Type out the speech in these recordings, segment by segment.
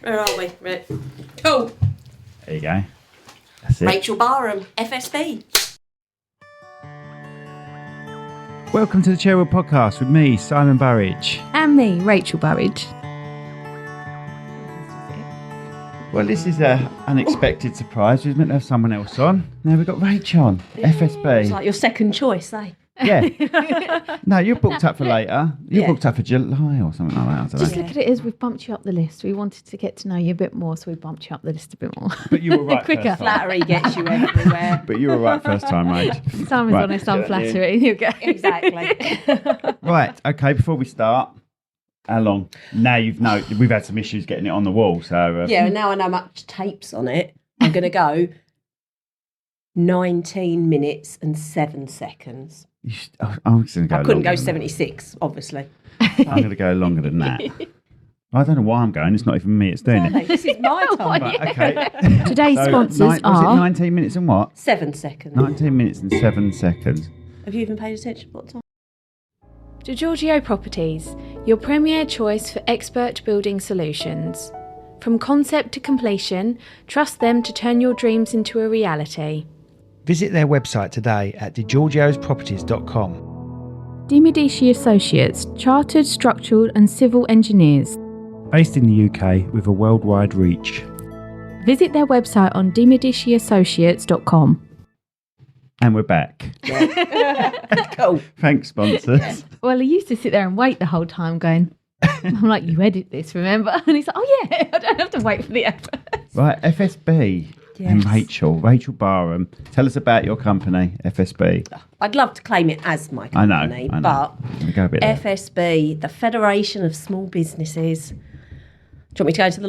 Where are we? Right. Cool. There you go. That's it. Rachel Barham, FSB. Welcome to the Chairwheel Podcast with me, Simon Burridge. And me, Rachel Barham. Well, this is an unexpected surprise. We was meant to have someone else on. Now we've got Rachel on, FSB. It's like your second choice, eh? Yeah. No, you're booked up for later. You're Yeah. booked up for July or something like that. I don't Just know. look at it as we've bumped you up the list. We wanted to get to know you a bit more, so we bumped you up the list a bit more. But you were right Quicker. first time. Flattery gets you everywhere. But you were right first time, mate. Simon's Right. honest, I'm flattery. You go. Exactly. Right, okay, before we start, how long? Now we've had some issues getting it on the wall, so... Yeah, and now I know how much tape's on it. I'm going to go 19 minutes and 7 seconds. I'm just going to go I couldn't longer go than 76, obviously. that. I'm going to go longer than that. I don't know why I'm going. It's not even me that's doing it. This is my time. Right, okay. Today's sponsors was it are... 19 minutes and what? 7 seconds. 19 minutes and 7 seconds. Have you even paid attention to what time? DiGiorgio Properties, your premier choice for expert building solutions. From concept to completion, trust them to turn your dreams into a reality. Visit their website today at digiorgiosproperties.com. De Medici Associates, chartered, structural and civil engineers. Based in the UK with a worldwide reach. Visit their website on demediciassociates.com. And we're back. Cool. Thanks, sponsors. Well, he used to sit there and wait the whole time going, I'm like, you edit this, remember? And he's like, oh yeah, I don't have to wait for the effort. Right, FSB and Yes. Rachel Barham. Tell us about your company, FSB. I'd love to claim it as my I know, company, I know. but Let me go a bit there. FSB, the Federation of Small Businesses. Do you want me to go to the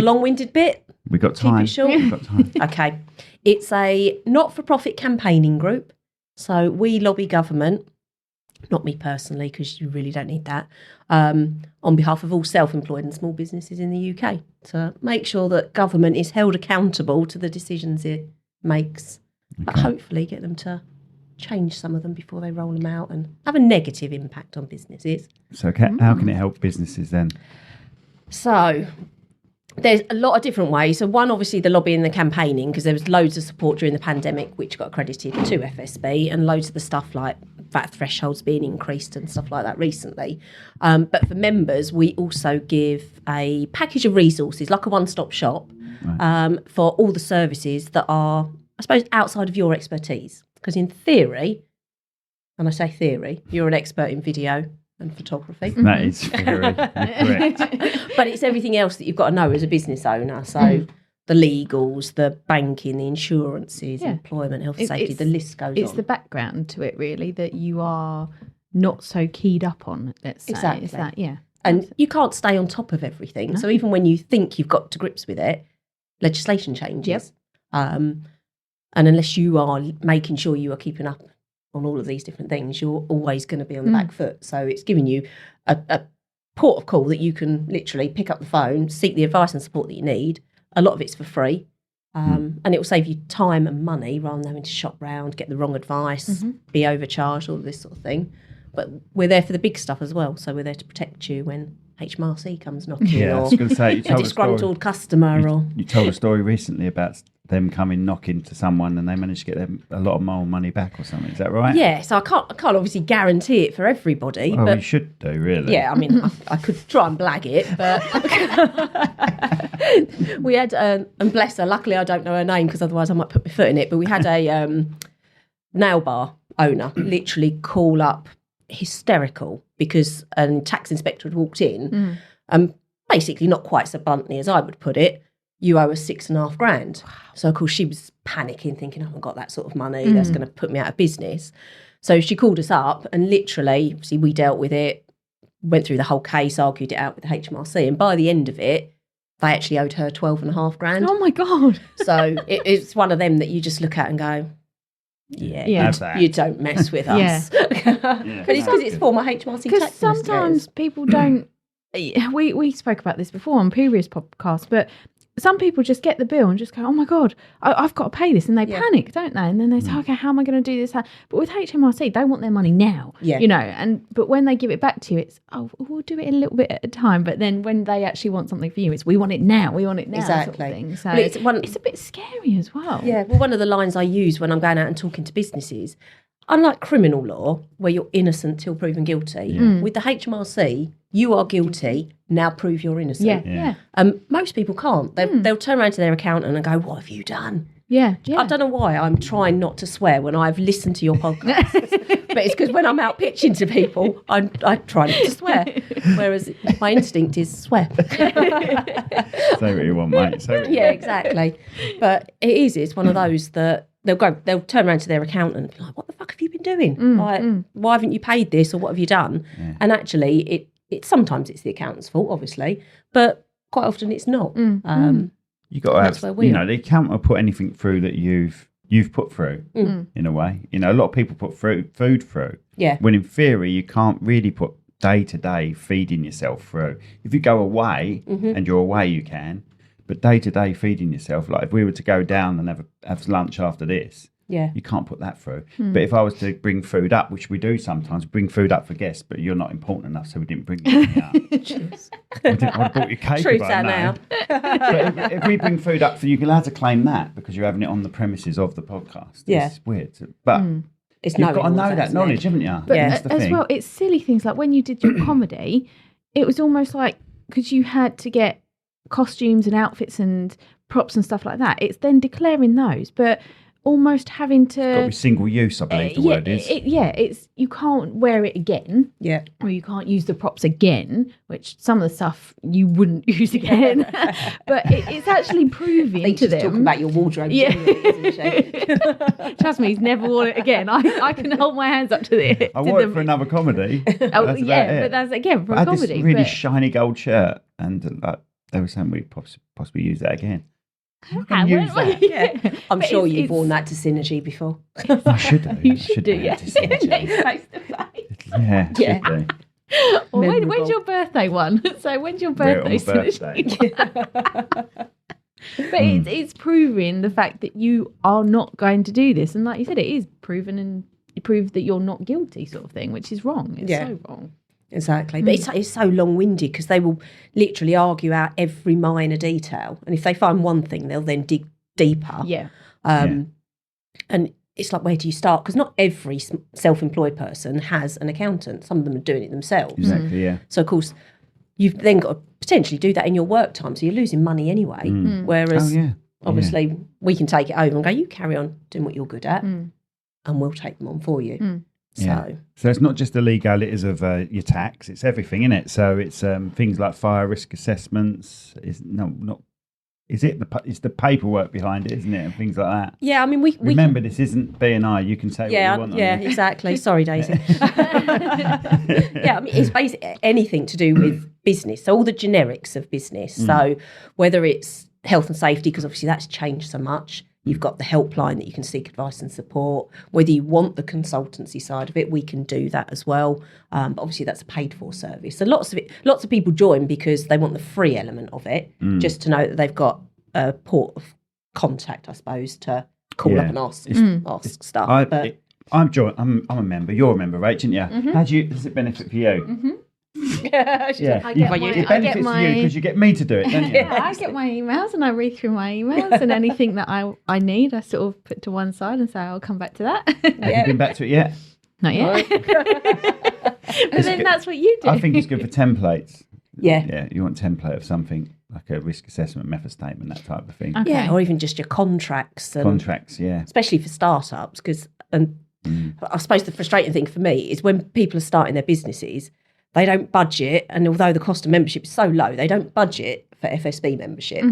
long-winded bit? We've got Keep time. it short. We've got time. Okay. It's a not-for-profit campaigning group. So we lobby government, not me personally, because you really don't need that, on behalf of all self-employed and small businesses in the UK to make sure that government is held accountable to the decisions it makes, but hopefully get them to change some of them before they roll them out and have a negative impact on businesses. So how can it help businesses then? So there's a lot of different ways. So one, obviously, the lobbying and the campaigning, because there was loads of support during the pandemic, which got accredited to FSB, and loads of the stuff like VAT thresholds being increased and stuff like that recently. But for members, we also give a package of resources, like a one-stop shop, for all the services that are, I suppose, outside of your expertise. Because in theory, and I say theory, you're an expert in video and photography. That is very correct. But it's everything else that you've got to know as a business owner. So the legals, the banking, the insurances, employment, health and safety, the list goes on. It's the background to it, really, that you are not so keyed up on, let's say. Exactly. Is that, yeah. And you can't stay on top of everything. So even when you think you've got to grips with it, legislation changes. And unless you are making sure you are keeping up on all of these different things, you're always going to be on the back foot. So it's giving you a port of call that you can literally pick up the phone, seek the advice and support that you need. A lot of it's for free. And it will save you time and money rather than having to shop round, get the wrong advice, be overcharged, all of this sort of thing. But we're there for the big stuff as well. So we're there to protect you when HMRC comes knocking Yeah, I or was going to say, you a told a disgruntled story. customer or... You told a story recently about them coming knocking to someone and they managed to get them a lot of more money back or something. Is that right? Yeah, so I can't obviously guarantee it for everybody. Well, but you should do, really. yeah, I mean, I could try and blag it, but we had, and bless her, luckily I don't know her name because otherwise I might put my foot in it, but we had a nail bar owner literally call up hysterical because a tax inspector had walked in and basically, not quite so bluntly as I would put it, you owe us $6,500. So, of course, she was panicking, thinking, I haven't got that sort of money. That's going to put me out of business. So she called us up and literally, obviously, we dealt with it, went through the whole case, argued it out with the HMRC. And by the end of it, they actually owed her $12,500. Oh, my God. So it's one of them that you just look at and go, you don't mess with us. But it's because it's former HMRC Because tax sometimes people don't... We spoke about this before on previous podcasts, but some people just get the bill and just go, oh my God, I've got to pay this. And they panic, don't they? And then they say, okay, how am I going to do this? But with HMRC, they want their money now, but when they give it back to you, it's, we'll do it a little bit at a time. But then when they actually want something for you, it's, we want it now. Exactly. Sort of thing. So it's a bit scary as well. Yeah, well, one of the lines I use when I'm going out and talking to businesses, unlike criminal law, where you're innocent till proven guilty, with the HMRC, you are guilty, now prove you're innocent. Yeah. Most people can't. They'll turn around to their accountant and go, what have you done? Yeah. I don't know why I'm trying not to swear when I've listened to your podcast, but it's because when I'm out pitching to people, I try not to swear, whereas my instinct is swear. Say what you want, mate. Yeah, exactly. But it's one of those that they'll turn around to their accountant and be like, what the fuck have you been doing? Why haven't you paid this, or what have you done? Yeah. And actually, it sometimes it's the accountant's fault, obviously, but quite often it's not. You got to have, the accountant will put anything through that you've put through in a way. A lot of people put food through. Yeah. When in theory, you can't really put day to day feeding yourself through. If you go away and you're away, you can. But day to day feeding yourself, like if we were to go down and have lunch after this, you can't put that through. But if I was to bring food up, which we do sometimes, bring food up for guests, but you're not important enough, so we didn't bring anything up. I'd have bought you cake. Truth out now. But if we bring food up for you, you're allowed to claim that because you're having it on the premises of the podcast. Yeah. It's weird. But you've got to know that knowledge, haven't you? But as well, it's silly things like when you did your comedy, it was almost like, because you had to get costumes and outfits and props and stuff like that, it's then declaring those, but almost having to... It's got to be single use, I believe the word is. It's you can't wear it again. Yeah. Or you can't use the props again, which some of the stuff you wouldn't use again. But it's actually proving to them... talking about your wardrobe. Yeah. Trust me, he's never worn it again. I can hold my hands up to it. I wore it for another comedy. But that's, again, for a comedy. This really shiny gold shirt, and they were saying we'd possibly use that again. I'm sure you've worn that to Synergy before. I should do. You should do, yeah. Face to face. Yeah, should do. Well, when's your birthday one? So when's your birthday? But it's proving the fact that you are not going to do this. And like you said, it is proven, and you prove that you're not guilty, sort of thing, which is wrong. It's so wrong. Exactly. But it's so long-winded because they will literally argue out every minor detail. And if they find one thing, they'll then dig deeper. Yeah. And it's like, where do you start? Because not every self-employed person has an accountant. Some of them are doing it themselves. Exactly, yeah. So, of course, you've then got to potentially do that in your work time. So you're losing money anyway. Whereas, obviously, we can take it over and go, you carry on doing what you're good at and we'll take them on for you. So it's not just the legalities of your tax; it's everything, isn't it? So it's things like fire risk assessments. It's the paperwork behind it, isn't it, and things like that. Yeah, I mean, we remember this isn't B&I. You can say what you want. Yeah, exactly. Sorry, Daisy. I mean, it's basically anything to do with business. So all the generics of business. So whether it's health and safety, because obviously that's changed so much. You've got the helpline that you can seek advice and support. Whether you want the consultancy side of it, we can do that as well. But obviously, that's a paid-for service. So lots of people join because they want the free element of it, just to know that they've got a port of contact, I suppose, to call up and ask stuff. I'm a member. You're a member, Rachel, aren't you? How does it benefit for you? It benefits you because you get me to do it, don't you? Yeah, I get my emails and I read through my emails, and anything that I need, I sort of put to one side and say I'll come back to that. Have you been back to it yet? Not yet. But then that's what you do. I think it's good for templates. Yeah, you want a template of something like a risk assessment, method statement, that type of thing. Okay. Yeah, or even just your contracts. Especially for startups, because I suppose the frustrating thing for me is when people are starting their businesses, they don't budget, and although the cost of membership is so low, they don't budget for FSB membership.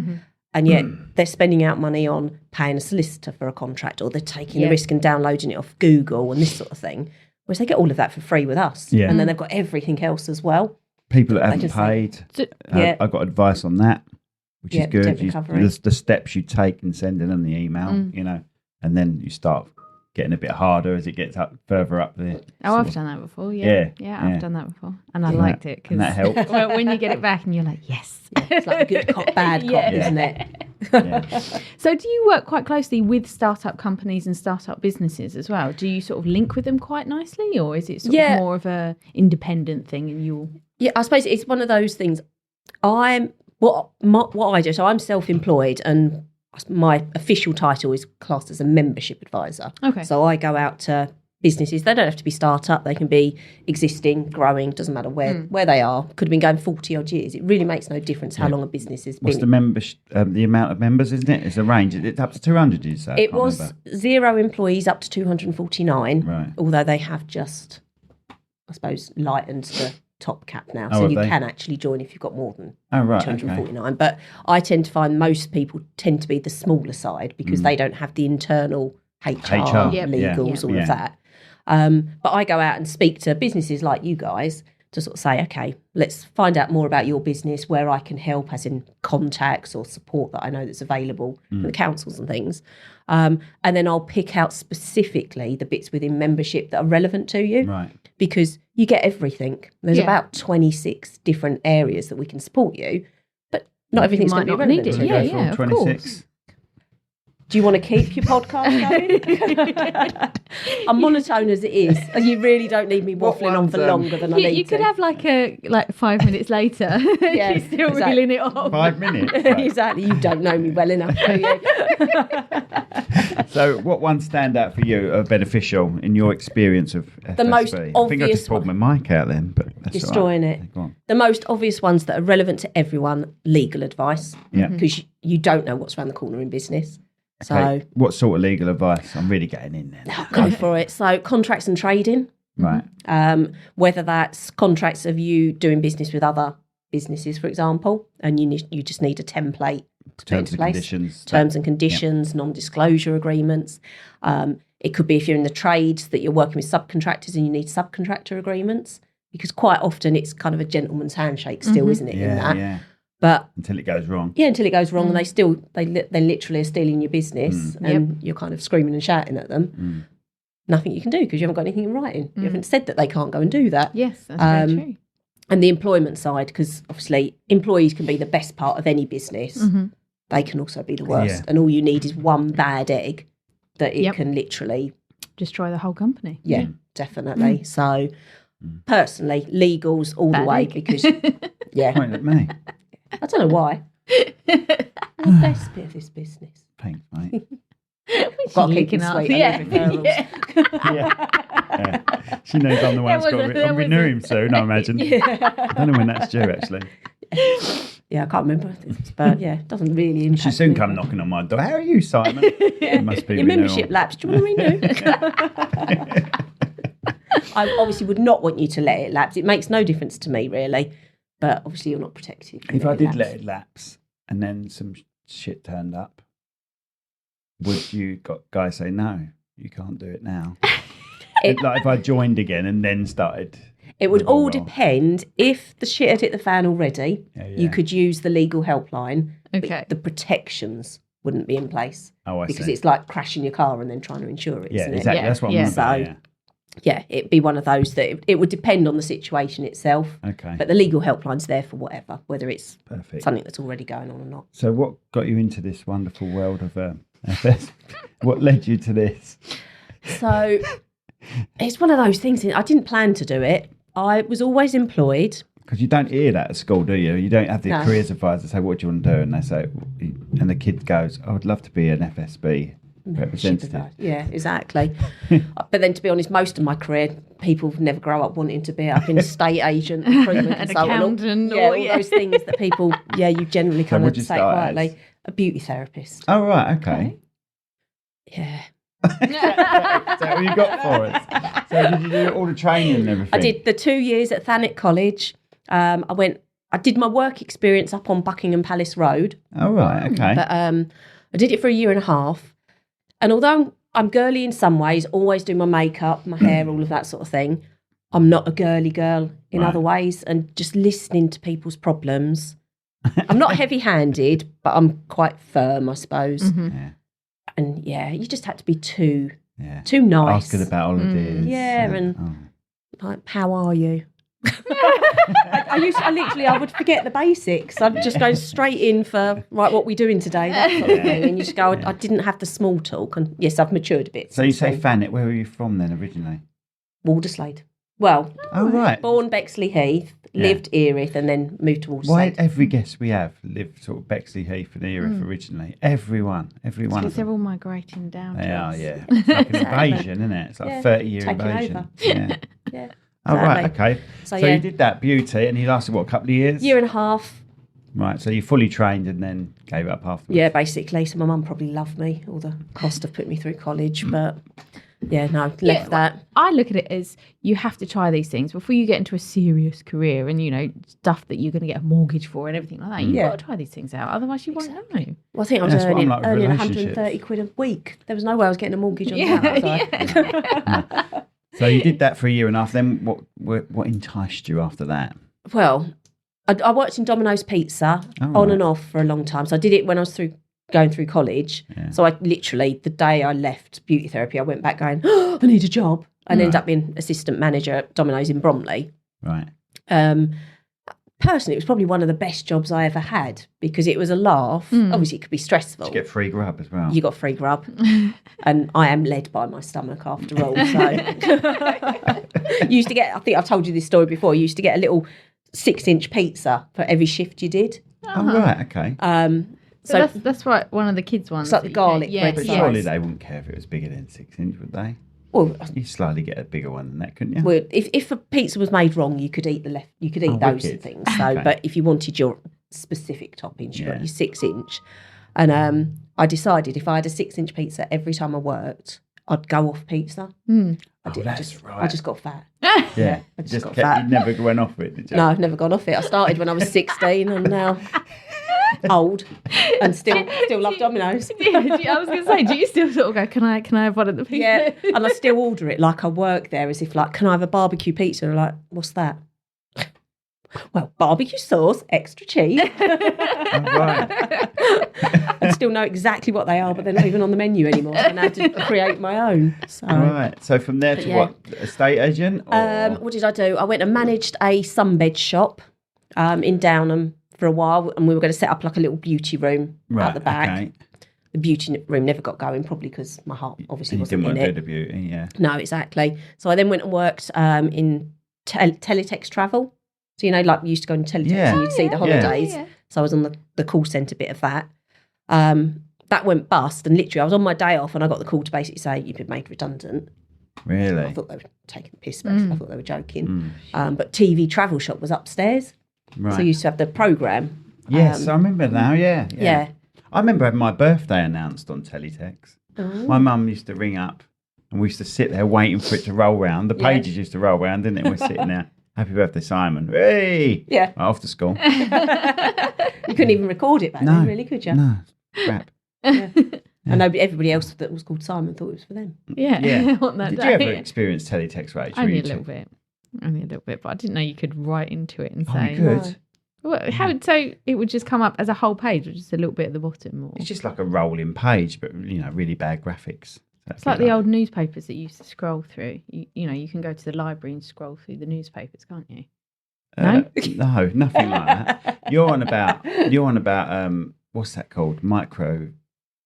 And yet they're spending out money on paying a solicitor for a contract, or they're taking the risk and downloading it off Google and this sort of thing, whereas they get all of that for free with us. Yeah. And then they've got everything else as well. People that haven't paid, I got advice on that, which is good. The steps you take in sending them the email, and then you start getting a bit harder as it gets up further up there? Oh, I've done that before. Yeah, I've done that before, and I liked it because that helped. Well, when you get it back and you're like, yes, It's like a good cop, bad cop, isn't it? So do you work quite closely with startup companies and startup businesses as well? Do you sort of link with them quite nicely, or is it sort of more of a independent thing and you'll... Yeah, I suppose it's one of those things. What I do, so I'm self-employed and my official title is classed as a membership advisor. Okay. So I go out to businesses. They don't have to be startup. They can be existing, growing, doesn't matter where they are. Could have been going 40 odd years. It really makes no difference how long a business has been. What's the membership? The amount of members, isn't it? It's a range. It's up to 200, you say? It was 0 employees up to 249. Right. Although they have just, I suppose, lightened the top cap now. Oh, So you have they? can actually join if you've got more than Oh, right. 249. But I tend to find most people tend to be the smaller side because they don't have the internal HR. Legals, all of that. But I go out and speak to businesses like you guys to sort of say, okay, let's find out more about your business, where I can help, as in contacts or support that I know that's available from the councils and things. And then I'll pick out specifically the bits within membership that are relevant to you. Right. Because you get everything. There's about 26 different areas that we can support you, but not everything's going to be relevant to you. Yeah, of 26. course. Do you want to keep your podcast going? I'm monotone as it is. You really don't need me waffling on for longer than I need to. You could have like 5 minutes later. Yeah, She's still exactly. reeling it off. 5 minutes. Right. Exactly. You don't know me well enough, do you? So what ones stand out for you are beneficial in your experience of FSB? The most I think I obvious just pulled my mic out then, but that's Destroying all right. it. Go on. The most obvious ones that are relevant to everyone, legal advice. Yeah. Because you don't know what's around the corner in business. So Okay. What sort of legal advice? I'm really getting in there. go for it. So contracts and trading. Right. Whether that's contracts of you doing business with other businesses, for example, and you just need a template to put into place. Conditions. Terms and conditions, non-disclosure agreements. It could be if you're in the trades that you're working with subcontractors and you need subcontractor agreements, because quite often it's kind of a gentleman's handshake still, isn't it? in that? Yeah. But Until it goes wrong. yeah, until it goes wrong, and they literally are stealing your business, and you're kind of screaming and shouting at them. Nothing you can do because you haven't got anything in writing. You haven't said that they can't go and do that. Yes, that's very true. And the employment side, because obviously employees can be the best part of any business. They can also be the worst. Yeah. And all you need is one bad egg that it can literally... Destroy the whole company. Yeah, definitely. So personally, legals all Bad the way egg. because, yeah, Point at me. I don't know why. The best bit of this business. Thanks, mate. Got to keep Leaking it up. sweet. Yeah. Yeah. She knows I'm the one that's got to renew him soon, I imagine. I don't know when that's due, actually. Yeah, I can't remember. But yeah, it doesn't really impact She'll soon me. come knocking on my door. How are you, Simon? It must be Your renewal. membership lapsed. Do you want to renew? I obviously would not want you to let it lapse. It makes no difference to me, really. But obviously, you're not protected. If I did let it lapse and then some shit turned up, would you guys say, no, you can't do it now? Like if I joined again and then started... It would all Well. depend. If the shit had hit the fan already, you could use the legal helpline. Okay. But the protections wouldn't be in place. Oh, I because see. it's like crashing your car and then trying to insure it, Yeah, isn't exactly. it? That's what I'm Yeah. on about, So- yeah. Yeah, it'd be one of those that it would depend on the situation itself. Okay, But the legal helpline's there for whatever, whether it's perfect. something that's already going on or not. So what got you into this wonderful world of FS? What led you to this? So it's one of those things. I didn't plan to do it. I was always employed. Because you don't hear that at school, do you? You don't have the No. careers advisor say, what do you want to do? And they say, and the kid goes, I would love to be an FSB representative. Yeah, exactly. But then, to be honest, most of my career, people never grow up wanting to be an estate agent, recruitment An consultant, accountant, all or- those things that people, you generally kind what'd of you say start quietly. as? A beauty therapist. Oh, right, okay. Yeah. Is that what you got for us? So did you do all the training and everything? I did the 2 years at Thanet College. I did my work experience up on Buckingham Palace Road. Oh, right, okay. But I did it for a year and a half. And although I'm girly in some ways, always do my makeup, my hair, all of that sort of thing, I'm not a girly girl in other ways. And just listening to people's problems. I'm not heavy-handed, but I'm quite firm, I suppose. Yeah. And yeah, you just had to be too Yeah. Too nice. Asking about holidays. Yeah, and like, how are you? I would forget the basics. I'd just go straight in for what we doing today, that sort of thing. And you just go, I didn't have the small talk. And yes, I've matured a bit. So you say Thanet, where were you from then originally? Walderslade. Well, right. Born Bexley Heath, lived Erith, and then moved to Walderslade. Why every guest we have lived sort of Bexley Heath and Erith originally? Every one of them. They're all migrating down. They are, yeah. It's like an invasion, isn't it? It's like a 30-year taking invasion. over. Yeah. Yeah. Oh, right, okay. So you did that beauty and you lasted, what, a couple of years? Year and a half. Right, so you fully trained and then gave up afterwards? Yeah, basically. So my mum probably loved me, all the cost of putting me through college, but yeah, no, left that. I look at it as you have to try these things before you get into a serious career and, you know, stuff that you're going to get a mortgage for and everything like that. You've got to try these things out, otherwise you won't know. Well, I think I was earning 130 quid a week. There was no way I was getting a mortgage on that, was I? So you did that for a year and a half. Then what enticed you after that? Well, I worked in Domino's Pizza on and off for a long time. So I did it when I was going through college. Yeah. So I literally, the day I left beauty therapy, I went back going, I need a job. And ended up being assistant manager at Domino's in Bromley. Right. Personally, it was probably one of the best jobs I ever had because it was a laugh. Obviously, it could be stressful. Did you get free grub as well? You got free grub. And I am led by my stomach after all. So you used to get, I think I've told you this story before, you used to get a little 6-inch pizza for every shift you did. Oh, right, okay. So that's right, one of the kids' ones. It's like the garlic bread. But surely they wouldn't care if it was bigger than 6 inch, would they? Well, you'd slightly get a bigger one than that, couldn't you? Well, if a pizza was made wrong, you could eat those wicked. things. So, but if you wanted your specific toppings, you got your 6-inch. And I decided if I had a 6-inch pizza every time I worked, I'd go off pizza. That's right. I just got fat. Yeah, I just got fat. You never went off it, did you? No, I've never gone off it. I started when I was 16 and now old and still love Domino's. I was going to say, do you still sort of go, can I have one of the pizza? Yeah, and I still order it like I work there as if like, can I have a barbecue pizza? And I'm like, what's that? Well, barbecue sauce, extra cheese. Right. I still know exactly what they are, but they're not even on the menu anymore. So I now have to create my own. So. Right. So from there to what? Estate agent? Or? What did I do? I went and managed a sunbed shop in Downham for a while, and we were going to set up like a little beauty room at the back. Okay. The beauty room never got going, probably because my heart obviously wasn't in it. You didn't want to do the beauty, yeah. No, exactly. So I then went and worked in teletext travel. So, you know, like we used to go on teletext and you'd see the holidays. Yeah. So I was on the call centre bit of that. That went bust, and literally I was on my day off and I got the call to basically say, you've been made redundant. Really? I thought they were taking the piss, basically. I thought they were joking. But TV Travel Shop was upstairs. Right. So you used to have the programme. Yes, I remember now, yeah. I remember having my birthday announced on teletext. Oh. My mum used to ring up and we used to sit there waiting for it to roll round. The pages used to roll round, didn't it? We're sitting there. Happy birthday, Simon. Hey! Yeah. After school. You couldn't even record it back then, really, could you? No. Crap. Yeah. I know everybody else that was called Simon thought it was for them. Yeah. Did you ever experience teletext, Rachel? Only a little bit, but I didn't know you could write into it and say. You could. Well, so it would just come up as a whole page or just a little bit at the bottom? Or? It's just like a rolling page, but, you know, really bad graphics. It's like the old newspapers that you used to scroll through. You know, you can go to the library and scroll through the newspapers, can't you? No? No, nothing like that. You're on about what's that called?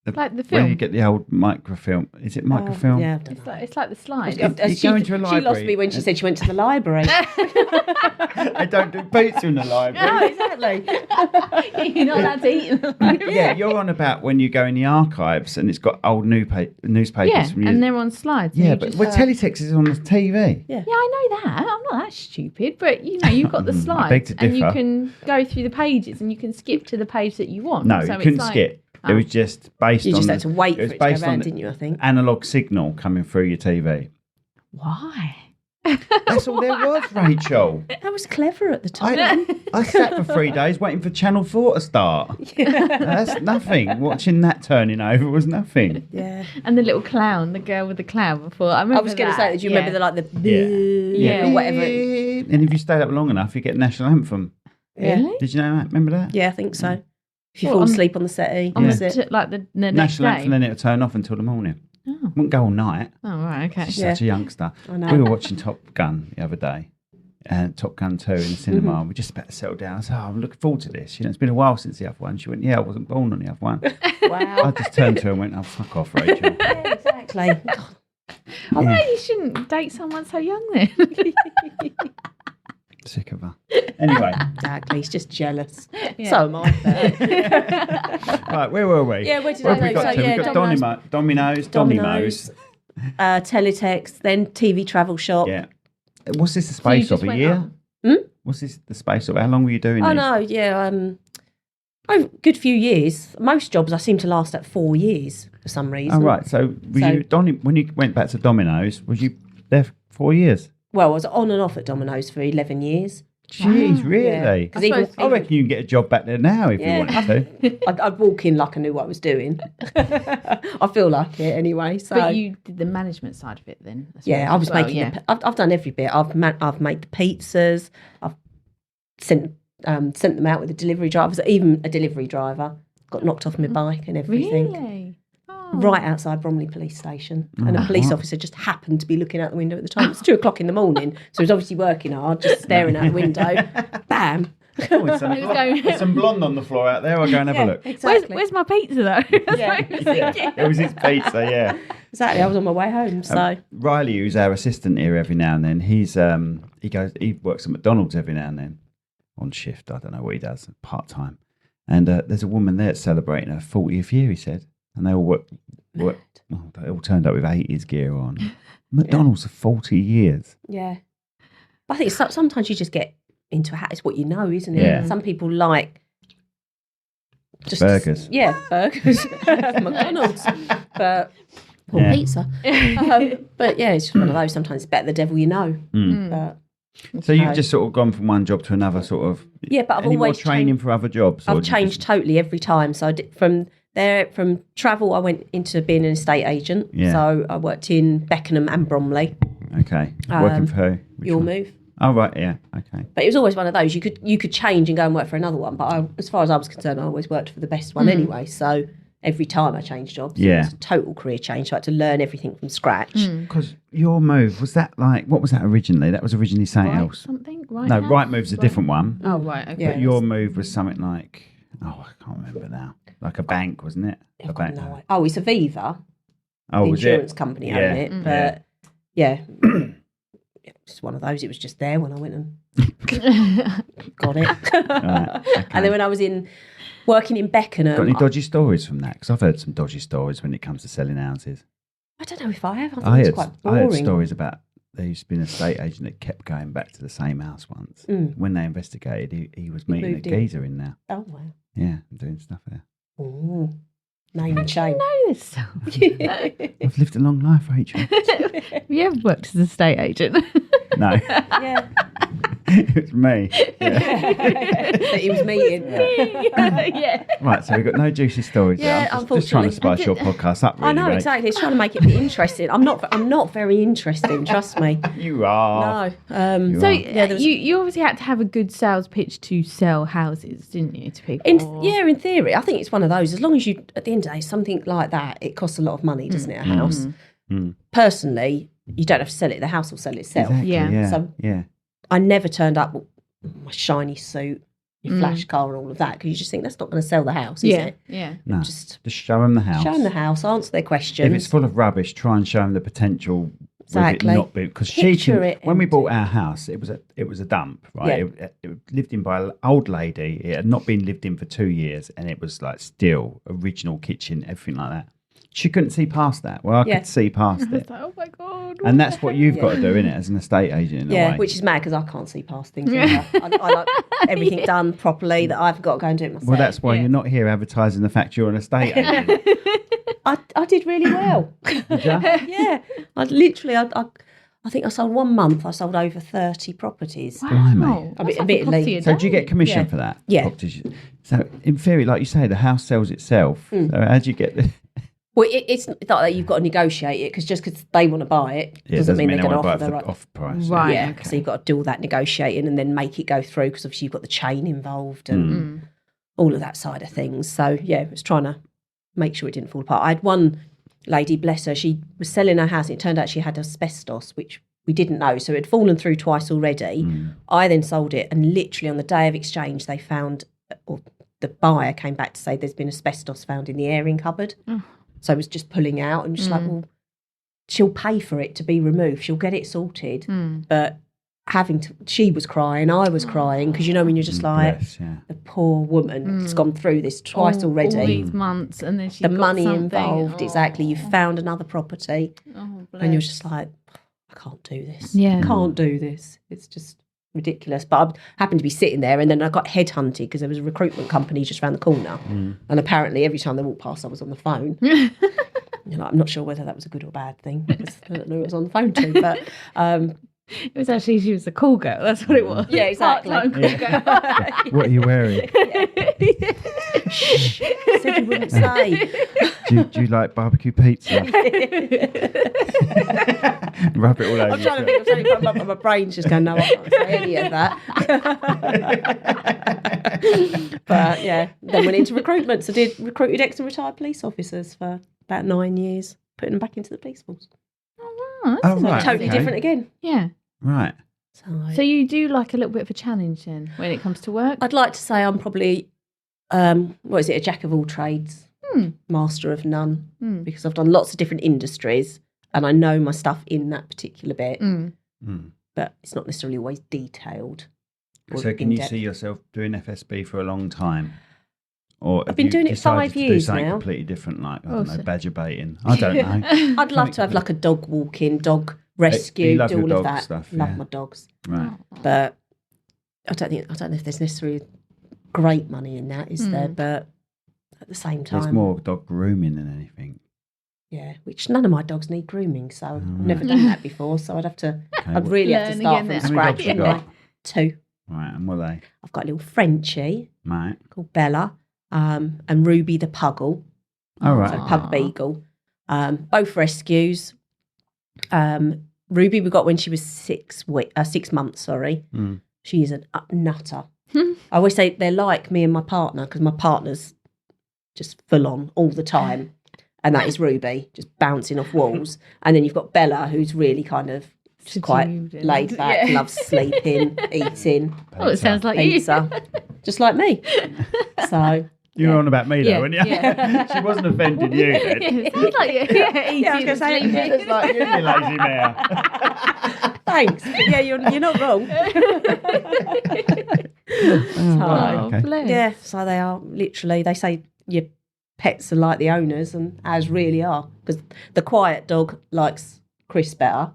Like the film. Where you get the old microfilm. Is it microfilm? Yeah. It's like the slide. You go into a library. She lost me when she said she went to the library. I don't do pizza in the library. No, exactly. You're not allowed to eat in the library. Yeah, you're on about when you go in the archives and it's got old newspapers. Yeah, and they're on slides. Yeah, but teletext is on the TV. Yeah, I know that. I'm not that stupid, but you know, you've got the slides and you can go through the pages and you can skip to the page that you want. No, you couldn't skip. It was just based on... You just had to wait for it to go round, didn't you, I think? Analog signal coming through your TV. Why? That's all there was, Rachel. That was clever at the time. I sat for 3 days waiting for Channel 4 to start. Yeah. That's nothing. Watching that turning over was nothing. Yeah. And the little clown, the girl with the clown before. I was going to say, do you remember the or whatever? And if you stayed up long enough, you get national anthem. Really? Did you know that? Remember that? Yeah, I think so. If you fall asleep on the settee. Like the next national day. anthem, then it'll turn off until the morning. Wouldn't go all night. Oh, right, okay. She's such a youngster. I know. We were watching Top Gun the other day, and Top Gun 2 in the cinema. Mm-hmm. And we're just about to settle down. I said, I'm looking forward to this. It's been a while since the other one. She went, I wasn't born on the other one. Wow. I just turned to her and went, fuck off, Rachel. Yeah, exactly. Maybe you shouldn't date someone so young then. Sick of her. Anyway. Exactly. He's just jealous. Yeah. So am I. Right, where were we? Yeah, where did Where I have we go? got So, to? yeah, We've got Domino's. Domino's. Teletext, then TV travel shop. Yeah. What's this the space just of a went year? up? What's this the space of? How long were you doing Oh, this? no, yeah. A good few years. Most jobs I seem to last at 4 years for some reason. Oh, right. So, when you went back to Domino's, was you there for 4 years? Well, I was on and off at Domino's for 11 years. Jeez, Yeah. really? 'Cause I reckon you can get a job back there now if you wanted to. I'd walk in like I knew what I was doing. I feel like it anyway. So But you did the management side of it then? yeah, I was making. Yeah. I've done every bit. I've made the pizzas. I've sent them out with the delivery drivers. Even a delivery driver got knocked off my bike and everything. Really? Oh. Right outside Bromley Police Station, and a police officer just happened to be looking out the window at the time. It's 2:00 in the morning, so he was obviously working hard, just staring out the window. Bam! Oh, there's some blonde on the floor out there. I'll go and have a look. Exactly. Where's my pizza though? Yeah. It was his pizza, yeah. Exactly. I was on my way home, so Riley, who's our assistant here every now and then, he works at McDonald's every now and then on shift. I don't know what he does, part time. And there's a woman there celebrating her 40th year, he said. And they all they all turned up with 80s gear on. McDonald's for 40 years. yeah. But I think sometimes you just get into a hat. It's what you know, isn't it? Yeah. Some people like just Burgers. burgers, McDonald's, but or Yeah. pizza. But yeah, it's just one of those. Sometimes it's better the devil you know. But So you've just sort of gone from one job to another, sort of. yeah, but I've any more always training changed. for other jobs? or I've did you changed totally every time. So I did, from travel, I went into being an estate agent. Yeah. So I worked in Beckenham and Bromley. Okay. Working for who? Which Your one? move. Oh, right, yeah. Okay. But it was always one of those. You could change and go and work for another one. But as far as I was concerned, I always worked for the best one anyway. So every time I changed jobs, it was a total career change. So I had to learn everything from scratch. Because your move, was that like, what was that originally? That was originally something Right else. something? Right No, house? Right Move's a different one. Oh, right. Okay. Yeah. But your move was something like, I can't remember now. Like a bank, wasn't it? I've A got bank. no idea. Oh, it's Aviva. Oh, The was insurance it? company Yeah. own it. But yeah, it's one of those. It was just there when I went and got it. Right, okay. And then when I was working in Beckenham, Got any dodgy stories from that? Because I've heard some dodgy stories when it comes to selling houses. I don't know if I have. I think I it's heard, quite I heard boring. stories about there used to be an estate agent that kept going back to the same house once. When they investigated, he was meeting a moved in. geezer in there. Oh wow. Yeah, doing stuff there. Ooh. Name and shame. know this stuff. I've lived a long life, Rachel. Have you ever worked as a estate agent? No, Yeah. it's me. Yeah. That he was meeting. Yeah. Right, so we've got no juicy stories. Yeah, there. I'm just trying to unfortunately. spice your podcast up. Really, I know Rach. exactly. It's trying to make it be interesting. I'm not very interesting. Trust me. You are. No. You So are. there was- you obviously had to have a good sales pitch to sell houses, didn't you, to people? In theory, I think it's one of those. As long as you, at the end of the day, something like that, it costs a lot of money, doesn't it? A house. Personally, you don't have to sell it. The house will sell itself. Exactly, Yeah. yeah. So- yeah. I never turned up with my shiny suit, your flash car, and all of that because you just think that's not going to sell the house, is Yeah. it? Yeah. No, Just just show them the house. show them the house, answer their questions. If it's full of rubbish, try and show them the potential. Exactly. With it not being, because Picture it when we empty. bought our house, it was a dump, right? Yeah. It was lived in by an old lady. It had not been lived in for 2 years, and it was like still original kitchen, everything like that. She couldn't see past that. Well, I Yeah. could see past it, It's like, oh my god. and that's what you've got to do, innit, as an estate agent. In a Yeah, way. which is mad because I can't see past things. Either. I like everything done properly that I've got to go and do it myself. Well, that's why Yeah. you're not here advertising the fact you're an estate agent. I did really well. Did ya? Yeah, I think I sold 1 month. I sold over 30 properties. Blimey. A bit late. So do you get commission Yeah. for that? Yeah. Properties? So in theory, like you say, the house sells itself. So how do you get the... Well, it's not that you've got to negotiate it because just because they want to buy it Yeah, doesn't mean they're they going to wanna buy offer it the for right. off price. Right. Yeah, okay. so you've got to do all that negotiating and then make it go through because obviously you've got the chain involved and all of that side of things. So yeah, it was trying to make sure it didn't fall apart. I had one lady, bless her, she was selling her house and it turned out she had asbestos, which we didn't know. So it had fallen through twice already. I then sold it, and literally on the day of exchange, they found, or the buyer came back to say there's been asbestos found in the airing cupboard. So it was just pulling out, and just like, well, she'll pay for it to be removed. She'll get it sorted. But she was crying, I was crying, because when you're just like, the poor woman has gone through this twice already. All these months, and then the money involved, exactly. You found another property, and you're just like, I can't do this. I can't do this. It's just ridiculous. But I happened to be sitting there, and then I got headhunted because there was a recruitment company just around the corner. And apparently every time they walked past, I was on the phone. I'm not sure whether that was a good or bad thing, because I don't know who I was on the phone to. But it was actually, she was a call girl. That's what it was. Yeah, exactly. Part-time call girl. What are you wearing? Said you wouldn't say. Do you like barbecue pizza? Rub it all over. I'm trying to think of something, but my brain's just going, no, I can't say any of that. But yeah, then went into recruitment. So recruited ex and retired police officers for about 9 years, putting them back into the police force. Right. Totally different again. Yeah. Right. So you do like a little bit of a challenge then when it comes to work? I'd like to say I'm probably, a jack of all trades, master of none, because I've done lots of different industries and I know my stuff in that particular bit, but it's not necessarily always detailed. So can you see yourself doing FSB for a long time? Or I've been doing it 5 years to do something now. Completely different, like, I don't know, badger baiting. I don't know. I'd love to have like a dog walking, dog rescue, do all of that. Stuff, love my dogs. Right. But I don't know if there's necessarily great money in that, is there? But at the same time, there's more dog grooming than anything. Yeah, which none of my dogs need grooming, so I've never done that before. So I'd really have to start from scratch. How many dogs you got? 2. Right, and what are they? I've got a little Frenchie called Bella, and Ruby the Puggle. Oh, right. So Pug Beagle. Both rescues. Ruby we got when she was 6 months, sorry. She's a nutter. I always say they're like me and my partner, because my partner's just full on all the time. And that is Ruby, just bouncing off walls. And then you've got Bella, who's really kind of just quite laid back, loves sleeping, eating. Oh, it sounds like pizza. Just like me. So... You were on about me, though, weren't you? Yeah. She wasn't offending you, then. It sounds like you. I was going to say, it's like you, you lazy mare. Thanks. But yeah, you're not wrong. So they are literally, they say your pets are like the owners, and ours really are. Because the quiet dog likes Chris better,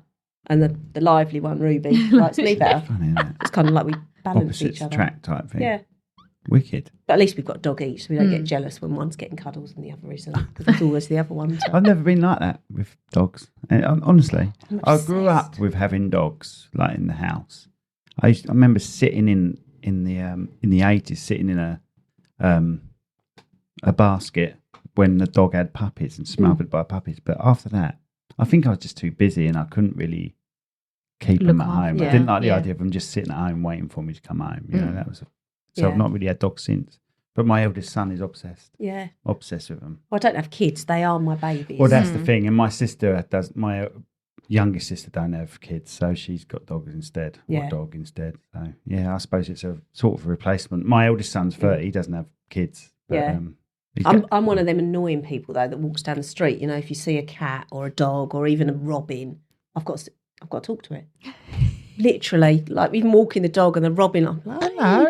and the lively one, Ruby, likes me better. Funny, isn't it? It's kind of like we balance Opposites each other. attract type thing. Yeah. Wicked. But at least we've got a dog each, so we don't get jealous when one's getting cuddles and the other isn't, because it's always the other one. So. I've never been like that with dogs. And, honestly, I grew up with having dogs like in the house. I remember sitting in the 80s, sitting in a basket when the dog had puppies and smothered by puppies. But after that, I think I was just too busy and I couldn't really keep them at home. Yeah. I didn't like the idea of them just sitting at home waiting for me to come home. You know, that was. So I've not really had dogs since. But my eldest son is obsessed. Yeah. Obsessed with them. Well, I don't have kids. They are my babies. Well, that's the thing. And my sister my youngest sister don't have kids, so she's got dogs instead. Yeah. Or dog instead. So, yeah, I suppose it's a sort of a replacement. My eldest son's 30. He doesn't have kids. But, I'm one of them annoying people, though, that walks down the street. You know, if you see a cat or a dog or even a robin, I've got to talk to it. Literally, like even walking the dog and the robin, I'm like, hello.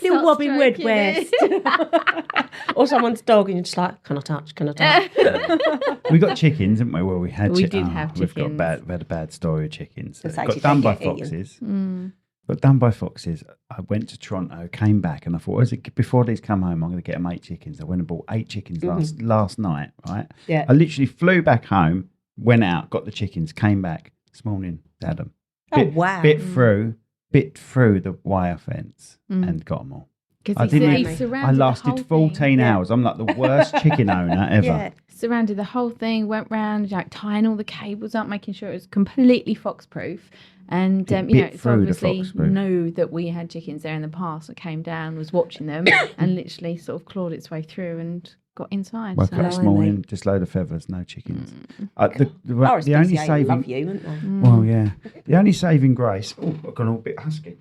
Little Robin Redwest. Or someone's dog and you're just like, can I touch? We got chickens, didn't we? Well, we had we did have chickens. We had a bad story of chickens. Got done by foxes. Got done by foxes. I went to Toronto, came back, and I thought, before these come home, I'm going to get them 8 chickens. I went and bought 8 chickens last night, right? Yeah. I literally flew back home, went out, got the chickens, came back this morning, had them. Bit through the wire fence and got them all. I lasted 14 hours. I'm like the worst chicken owner ever. Yeah. Surrounded the whole thing, went round, like tying all the cables up, making sure it was completely fox-proof. And, it's obviously knew that we had chickens there in the past. It came down, was watching them and literally sort of clawed its way through and got inside. Woke So. up this morning, just load of feathers, no chickens. The RSPCA only love saving, you, wouldn't they? well, yeah, the only saving grace. Oh, I've gone all a bit husky.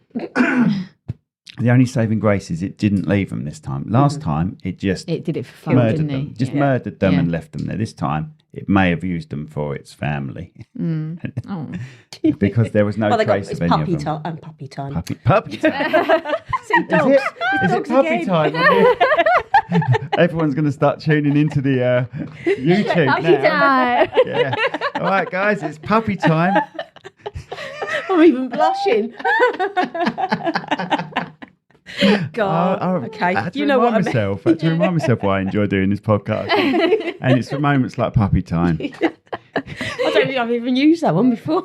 The only saving grace is it didn't leave them this time. Last time, it just It did it for fun, murdered didn't them, it? just Yeah. murdered them Yeah. and left them there. This time, it may have used them for its family Oh. because there was no Well, they got trace it's of any puppy of them. time. Puppy time. Puppy time. See, dogs. Is it dogs puppy again. time? Everyone's going to start tuning into the YouTube Puppy now. time. Yeah. All right, guys, it's puppy time. I'm even blushing. God. Okay. I had to You know what I remind mean. myself. I had to remind myself why I enjoy doing this podcast, and it's for moments like puppy time. I don't think I've even used that one before.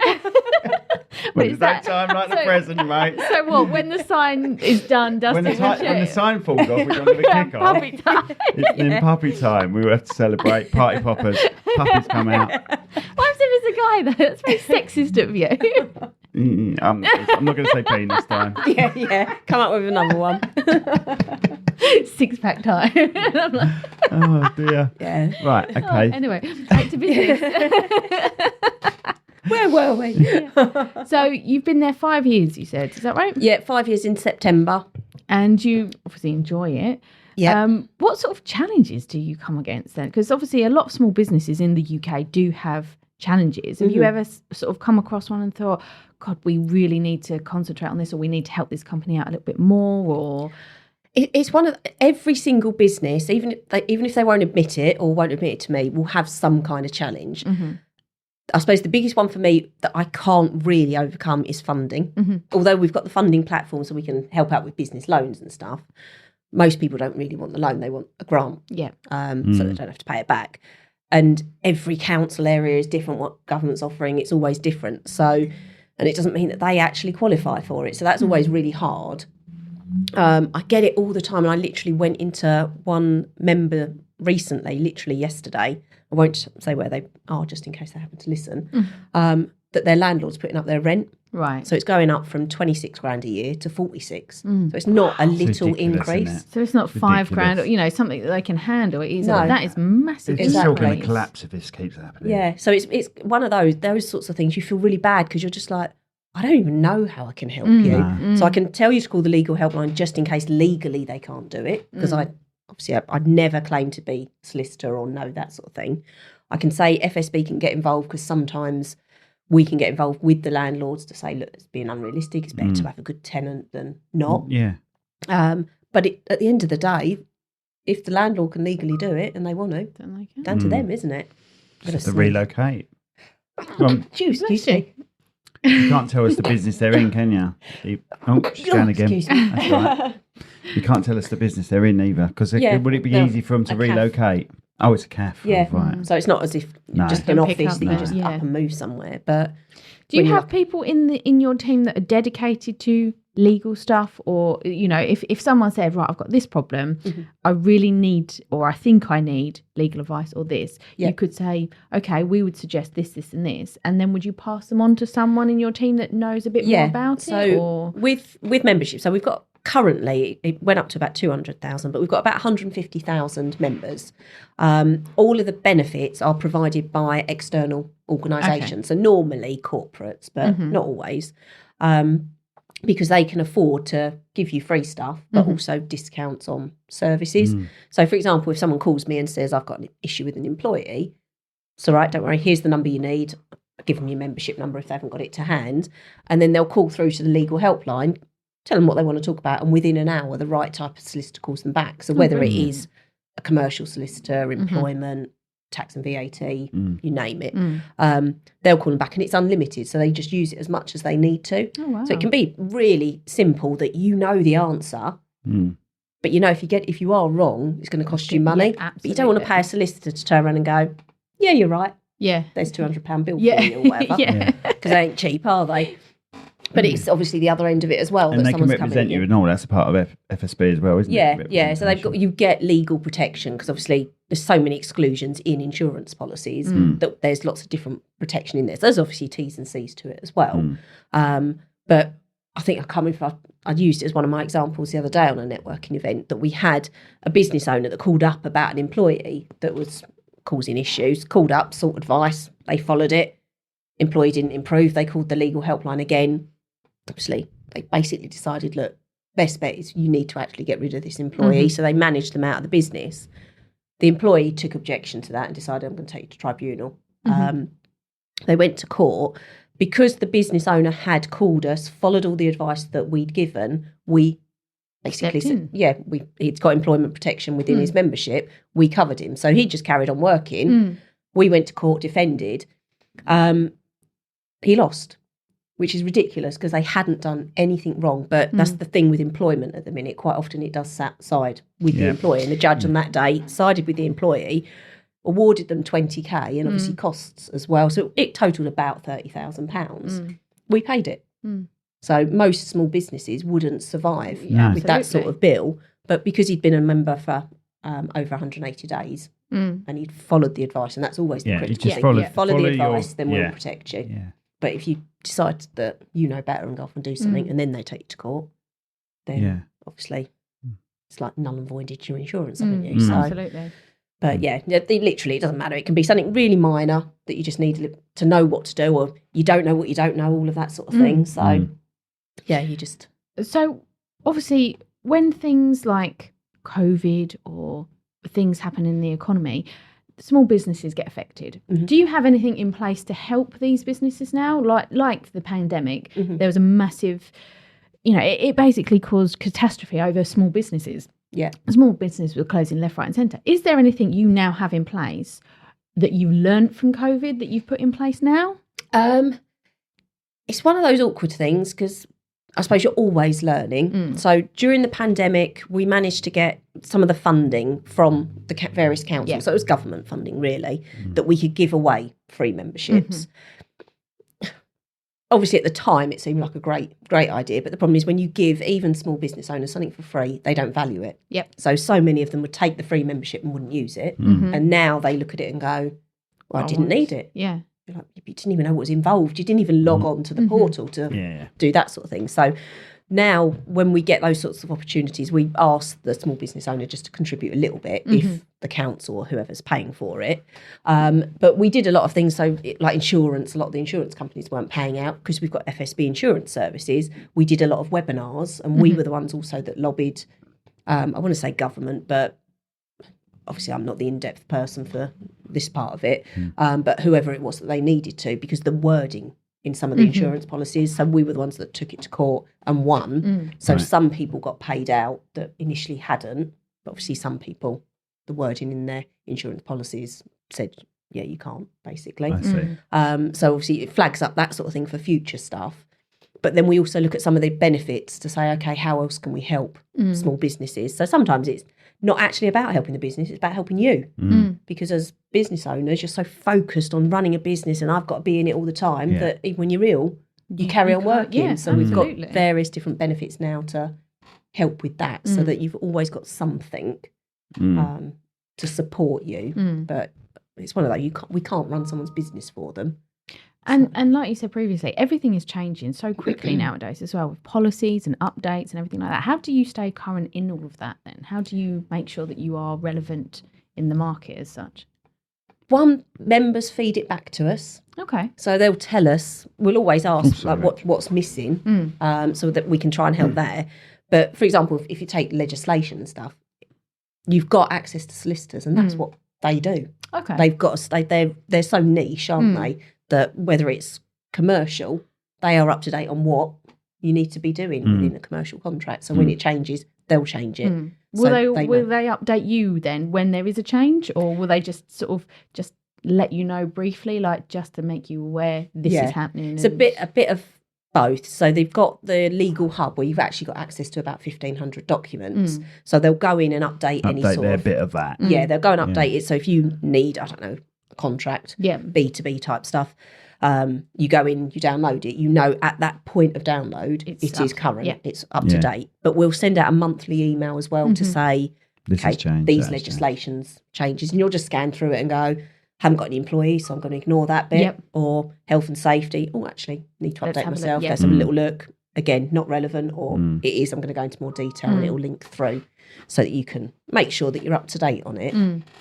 When is there's no that- time like the so- present, mate. So what? When the sign is done, When the, Dustin when the sign falls off, we're going to kick off. puppy time. It's then puppy time. We have to celebrate party poppers. Puppies come out. What if it's a guy though? That's very sexist of you. I'm not going to say penis time. yeah. Come up with another one. 6-pack time. I'm like, Oh dear. Yeah. Right. oh, Okay. anyway, back to business. Where were we? So you've been there 5 years, you said. Is that right? Yeah, 5 years in September. And you obviously enjoy it. Yeah. What sort of challenges do you come against then? Because obviously a lot of small businesses in the UK do have challenges. Have you ever sort of come across one and thought, God, we really need to concentrate on this, or we need to help this company out a little bit more? Or It's one of every single business, even if they won't admit it or won't admit it to me, will have some kind of challenge. I suppose the biggest one for me that I can't really overcome is funding. Although we've got the funding platform so we can help out with business loans and stuff, most people don't really want the loan, they want a grant. yeah, So they don't have to pay it back. And every council area is different, what government's offering, it's always different. So, and it doesn't mean that they actually qualify for it. So that's always really hard. I get it all the time. And I literally went into one member recently, literally yesterday. I won't say where they are just in case they happen to listen, that their landlord's putting up their rent. right. So it's going up from 26 grand a year to 46. So it's not a little ridiculous, isn't increase. it? So it's not $5 grand, Ridiculous. or, something that they can handle. It is No. that is massive. It's still Exactly. going to collapse if this keeps happening. Yeah, so it's one of those sorts of things you feel really bad because you're just like, I don't even know how I can help you. No. So I can tell you to call the legal helpline just in case legally they can't do it because I'd never claim to be solicitor or know that sort of thing. I can say FSB can get involved because sometimes we can get involved with the landlords to say, look, it's being unrealistic. It's better to have a good tenant than not. Yeah. But at the end of the day, if the landlord can legally do it and they want to, Don't like it. down to them, isn't it? Just have to relocate. Well, Excuse Bless me. you can't tell us the business they're in, can you? She's going again. Excuse me. That's right. You can't tell us the business they're in either, because Yeah, would it be no, easy for them to a CAF. relocate? Oh, it's a CAF. Yeah. Oh, right. So it's not as if No. just an Don't pick office up that you the- just yeah. up and move somewhere. But Do you when you're have people in your team that are dedicated to legal stuff, or if someone said, right, I've got this problem, I really need, or I think I need legal advice or this, Yeah. you could say, okay, we would suggest this, this, and this, and then would you pass them on to someone in your team that knows a bit more about so it? Or with membership, so we've got currently it went up to about 200,000, but we've got about 150,000 members. All of the benefits are provided by external organisations, so normally corporates, but not always, because they can afford to give you free stuff, but also discounts on services. So, for example, if someone calls me and says, I've got an issue with an employee, it's all right, don't worry, here's the number you need. Give them your membership number if they haven't got it to hand. And then they'll call through to the legal helpline, tell them what they want to talk about, and within an hour, the right type of solicitor calls them back. So whether it is a commercial solicitor, employment, tax and VAT, you name it, they'll call them back, and it's unlimited. So they just use it as much as they need to. oh, wow. So it can be really simple that you know the answer, but if you are wrong, it's going to cost you money. Yeah, but you don't want to pay a solicitor to turn around and go, yeah, you're right. yeah, There's £200 bill yeah, for you or whatever. yeah. Because they ain't cheap, are they? But it's obviously the other end of it as well. And that they can someone's coming represent in. you and all. That's a part of FSB as well, isn't it? Yeah. So you get legal protection because obviously there's so many exclusions in insurance policies that there's lots of different protection in there. So there's obviously T's and C's to it as well. But I think I can't remember if I I used it as one of my examples the other day on a networking event, that we had a business owner that called up about an employee that was causing issues, called up, sought advice, they followed it, employee didn't improve, they called the legal helpline again. Obviously, they basically decided, look, best bet is you need to actually get rid of this employee. So they managed them out of the business. The employee took objection to that and decided, I'm going to take you to tribunal. They went to court. Because the business owner had called us, followed all the advice that we'd given, we basically said, he'd got employment protection within his membership. We covered him. So he just carried on working. We went to court, defended. He lost, which is ridiculous because they hadn't done anything wrong. But that's the thing with employment at the minute. Quite often it does side with the employee. And the judge on that day sided with the employee, awarded them 20k and obviously costs as well. So it totaled about £30,000. We paid it. So most small businesses wouldn't survive with that sort of bill. But because he'd been a member for over 180 days and he'd followed the advice, and that's always the critical thing. Follow the advice, then we'll protect you. Yeah. But if you decide that you know better and go off and do something and then they take you to court, then obviously it's like null and voided your insurance, haven't you? So, absolutely. But literally, it doesn't matter. It can be something really minor that you just need to know what to do, or you don't know what you don't know, all of that sort of thing. So, you just... So, obviously, when things like COVID or things happen in the economy, small businesses get affected. Do you have anything in place to help these businesses now? Like the pandemic, there was a massive... it basically caused catastrophe over small businesses. Yeah, small businesses were closing left, right and centre. Is there anything you now have in place that you learnt from COVID that you've put in place now? It's one of those awkward things because I suppose you're always learning. So during the pandemic, we managed to get some of the funding from the various councils. Yeah. So it was government funding, really, that we could give away free memberships. Obviously, at the time, it seemed like a great idea. But the problem is when you give even small business owners something for free, they don't value it. Yep. So many of them would take the free membership and wouldn't use it. And now they look at it and go, well, I didn't need it. Yeah. You're like, you didn't even know what was involved. You didn't even log on to the portal to do that sort of thing. So now when we get those sorts of opportunities, we ask the small business owner just to contribute a little bit if the council or whoever's paying for it. But we did a lot of things. So like insurance, a lot of the insurance companies weren't paying out because we've got FSB insurance services. We did a lot of webinars and we were the ones also that lobbied, I want to say government, but obviously I'm not the in-depth person for this part of it, but whoever it was that they needed to, because the wording in some of the insurance policies. So we were the ones that took it to court and won. So some people got paid out that initially hadn't, but obviously some people, the wording in their insurance policies said, yeah, you can't, basically. I see. So obviously it flags up that sort of thing for future stuff. But then we also look at some of the benefits to say, okay, how else can we help small businesses? So sometimes it's not actually about helping the business, it's about helping you. Because as business owners, you're so focused on running a business and I've got to be in it all the time that even when you're ill, you carry on working. Yeah, so we've got various different benefits now to help with that so that you've always got something to support you. But it's one of those, we can't run someone's business for them. And like you said previously, everything is changing so quickly nowadays as well, with policies and updates and everything like that. How do you stay current in all of that then? How do you make sure that you are relevant in the market as such? One, members feed it back to us. Okay. So they'll tell us, we'll always ask what's missing so that we can try and help there. But for example, if you take legislation and stuff, you've got access to solicitors and that's what they do. Okay. They've got they're so niche, aren't they? That whether it's commercial, they are up to date on what you need to be doing within a commercial contract. So when it changes, they'll change it. Will they update you then when there is a change, or will they just sort of just let you know briefly, like just to make you aware this is happening? It's a bit of both. So they've got the legal hub where you've actually got access to about 1,500 documents. So they'll go in and update any sort of bit of that. Yeah, they'll go and update it. So if you need, I don't know, a contract, B2B type stuff, you go in, you download it. You know at that point of download, it is current. It's up to date. But we'll send out a monthly email as well to say, these legislations changes, and you'll just scan through it and go, haven't got any employees, so I'm going to ignore that bit. Or health and safety. Oh, actually, need to update myself. Let's have a little look. again, not relevant, or it is, I'm going to go into more detail and it will link through so that you can make sure that you're up to date on it.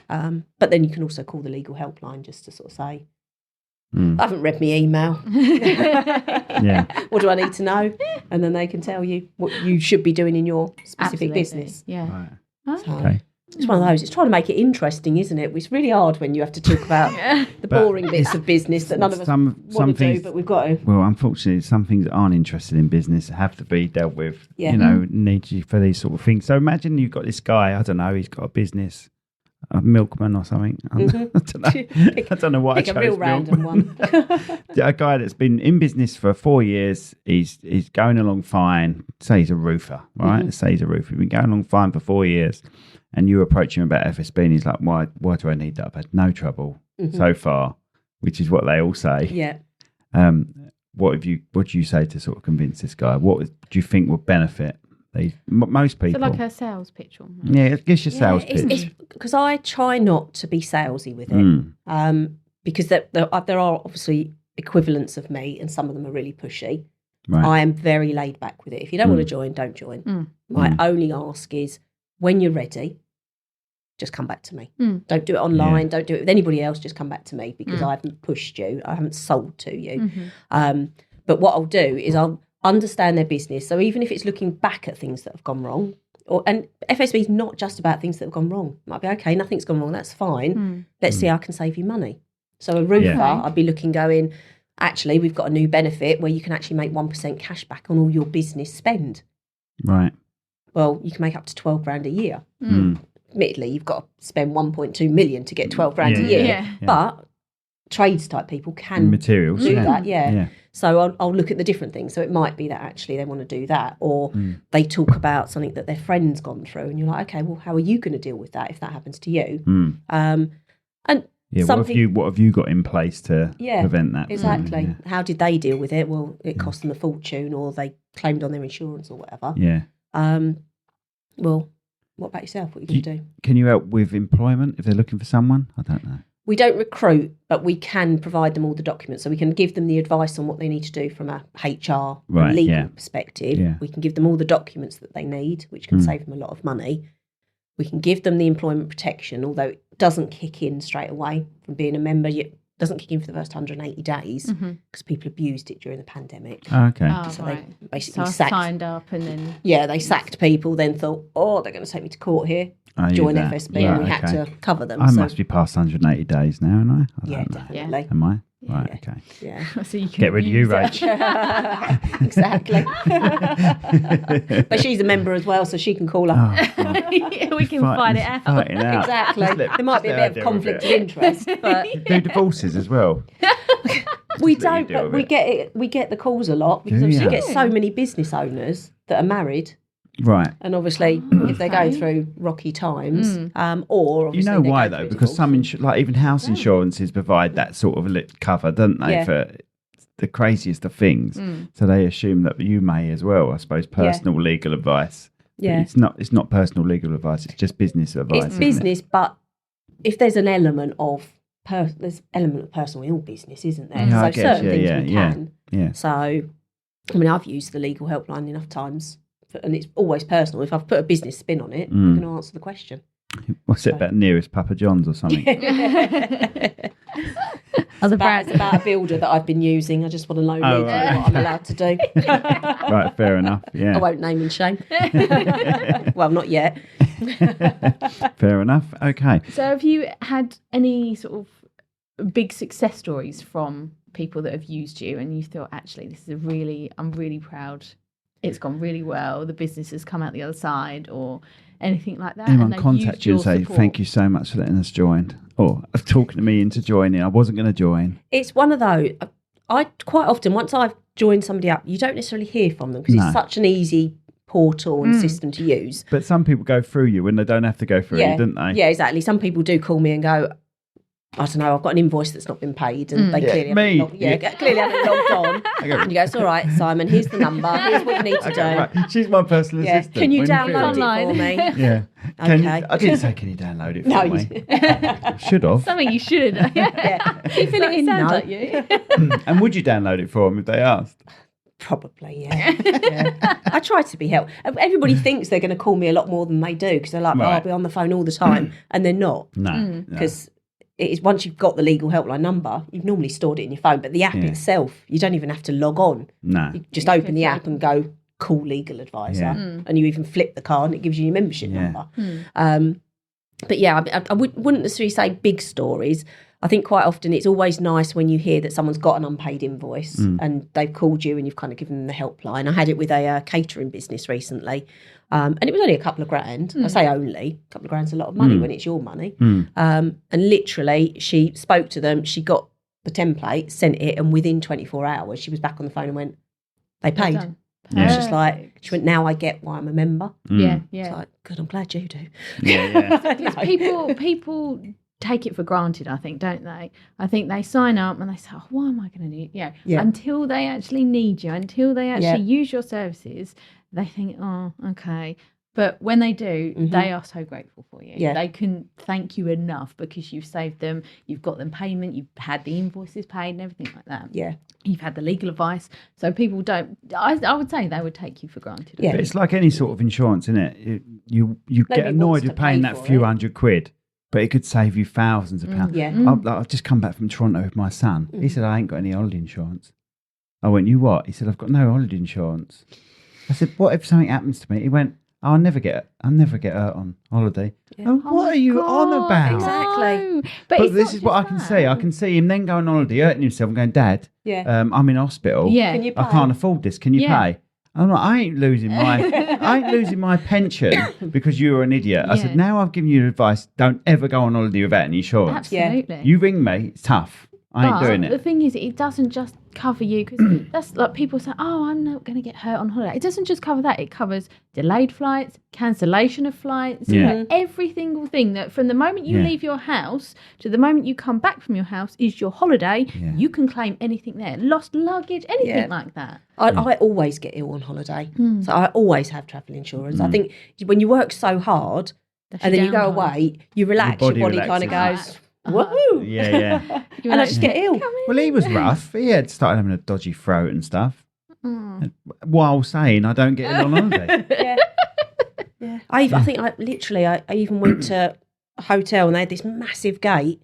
But then you can also call the legal helpline just to sort of say, I haven't read my email. What do I need to know? And then they can tell you what you should be doing in your specific business. Yeah. Right. So Okay. it's one of those. It's trying to make it interesting, isn't it? It's really hard when you have to talk about the boring bits of business that none of us want to do, but we've got to. Well, unfortunately, some things that aren't interested in business have to be dealt with. Yeah. You know, need you for these sort of things. So imagine you've got this guy. I don't know. He's got a business, a milkman or something. I don't know. I don't know why I chose a real random one. A guy that's been in business for 4 years. He's going along fine. Say he's a roofer, right? Say he's a roofer. He's been going along fine for 4 years. And you approach him about FSB and he's like, why do I need that? I've had no trouble so far, which is what they all say. Yeah. What do you say to sort of convince this guy? What do you think will benefit most people? So like a sales pitch almost. Yeah, it gives you a sales pitch. Because I try not to be salesy with it, because there are obviously equivalents of me and some of them are really pushy. Right. I am very laid back with it. If you don't want to join, don't join. My only ask is, when you're ready, just come back to me. Don't do it online. Don't do it with anybody else. Just come back to me, because I haven't pushed you. I haven't sold to you. But what I'll do is I'll understand their business. So even if it's looking back at things that have gone wrong, and FSB is not just about things that have gone wrong. It might be, okay, nothing's gone wrong. That's fine. Let's see how I can save you money. So a roofer, I'd be looking, going, actually, we've got a new benefit where you can actually make 1% cash back on all your business spend. Right. Well, you can make up to 12 grand a year. Admittedly, you've got to spend 1.2 million to get 12 grand a year. Yeah. But trades type people can materials do that. Yeah. So I'll look at the different things. So it might be that actually they want to do that, or they talk about something that their friend's gone through, and you're like, okay, well, how are you going to deal with that if that happens to you? And what have you got in place to prevent that? Exactly. How did they deal with it? Well, it cost them a fortune, or they claimed on their insurance or whatever. Yeah. Well, what about yourself? What are you going to do? Can you help with employment if they're looking for someone? I don't know. We don't recruit, but we can provide them all the documents. So we can give them the advice on what they need to do from a HR and legal perspective. Yeah. We can give them all the documents that they need, which can save them a lot of money. We can give them the employment protection, although it doesn't kick in straight away from being a member. It doesn't kick in for the first 180 days because people abused it during the pandemic. Okay. So they basically signed up and then... Yeah, they sacked people, then thought, they're going to take me to court here. Join FSB, and we had to cover them. I must be past 180 days now, aren't I? Yeah, definitely. Am I? Right, okay. Yeah. So you can get rid of you, Rach. Exactly. But she's a member as well, so she can call up. We can fight it out. Exactly. There might be a bit of conflict of interest, but do divorces as well. We don't, but we get it. We get the calls a lot because obviously you get so many business owners that are married. Right. And obviously, if they go through rocky times, or obviously you know why though? Because some like even house insurances provide that sort of cover, don't they, for the craziest of things? So they assume that you may as well. I suppose personal legal advice. Yeah, it's not personal legal advice. It's just business advice. It's business, but if there's an element of personal in all business, isn't there? So certain things we can. Yeah. So, I mean, I've used the legal helpline enough times. And it's always personal. If I've put a business spin on it, I'm going to answer the question. What's it about nearest Papa John's or something? It's about a builder that I've been using. I just want to know what I'm allowed to do. Right, fair enough. Yeah, I won't name and shame. Well, not yet. Fair enough. Okay. So have you had any sort of big success stories from people that have used you and you thought, actually, I'm really proud. It's gone really well. The business has come out the other side, or anything like that. Anyone contact you and say, thank you so much for letting us join, or talking to me into joining. I wasn't going to join. It's one of those. I quite often, once I've joined somebody up, you don't necessarily hear from them because it's such an easy portal and system to use. But some people go through you when they don't have to go through you, don't they? Yeah, exactly. Some people do call me and go, I don't know, I've got an invoice that's not been paid, and they clearly haven't logged on. And you go, it's all right, Simon, here's the number, here's what you need to do. Right. She's my personal assistant. Can you download it for me? Yeah. Okay. I didn't say, can you download it for me? Should have. Something you should have. Yeah. You fill it in, like you. And would you download it for them if they asked? Probably, yeah. I try to be helpful. Everybody thinks they're going to call me a lot more than they do because they're like, I'll be on the phone all the time, and they're not. No. Because it is, once you've got the legal helpline number, you've normally stored it in your phone, but the app itself, you don't even have to log on. No. You just open the app and go, call legal advisor, and you even flip the card and it gives you your membership number. But yeah, I wouldn't necessarily say big stories. I think quite often it's always nice when you hear that someone's got an unpaid invoice and they've called you and you've kind of given them the helpline. I had it with a catering business recently, and it was only a couple of grand. I say only, a couple of grand's a lot of money when it's your money. And literally she spoke to them, she got the template, sent it, and within 24 hours she was back on the phone and went, they paid. It's just like, she went, now I get why I'm a member. Yeah. It's like, good, I'm glad you do. People take it for granted, I think, don't they? I think they sign up and they say, oh, why am I going to need you? Until they actually need you, until they actually use your services, they think, oh, okay. But when they do, they are so grateful for you. They couldn't thank you enough because you've saved them, you've got them payment, you've had the invoices paid and everything like that. You've had the legal advice. So people don't, I would say they would take you for granted. But it's like any sort of insurance, isn't it? You get annoyed with paying that few £100, but it could save you thousands of pounds. I've just come back from Toronto with my son. He said, I ain't got any holiday insurance. I went, you what? He said, I've got no holiday insurance. I said, what if something happens to me? He went, I'll never get hurt on holiday. Oh, what are you on about? Exactly. But this is what I can see. I can see him then going on holiday, hurting himself and going, Dad, I'm in hospital. Can you pay? I can't afford this. Can you pay? I'm like, I ain't losing my pension because you were an idiot. I said, now I've given you advice, don't ever go on holiday without any insurance. Absolutely. You ring me, it's tough. I ain't doing it. The thing is, it doesn't just cover you, because that's like people say, oh, I'm not going to get hurt on holiday. It doesn't just cover that. It covers delayed flights, cancellation of flights, every single thing that from the moment you leave your house to the moment you come back from your house is your holiday. You can claim anything there. Lost luggage, anything like that. I always get ill on holiday. So I always have travel insurance. I think when you work so hard and then you go away, you relax, your body kind of goes, woohoo! And I just get ill. Well, he was rough. He had started having a dodgy throat and stuff. While saying I don't get ill on holiday. I think I even went to a hotel and they had this massive gate,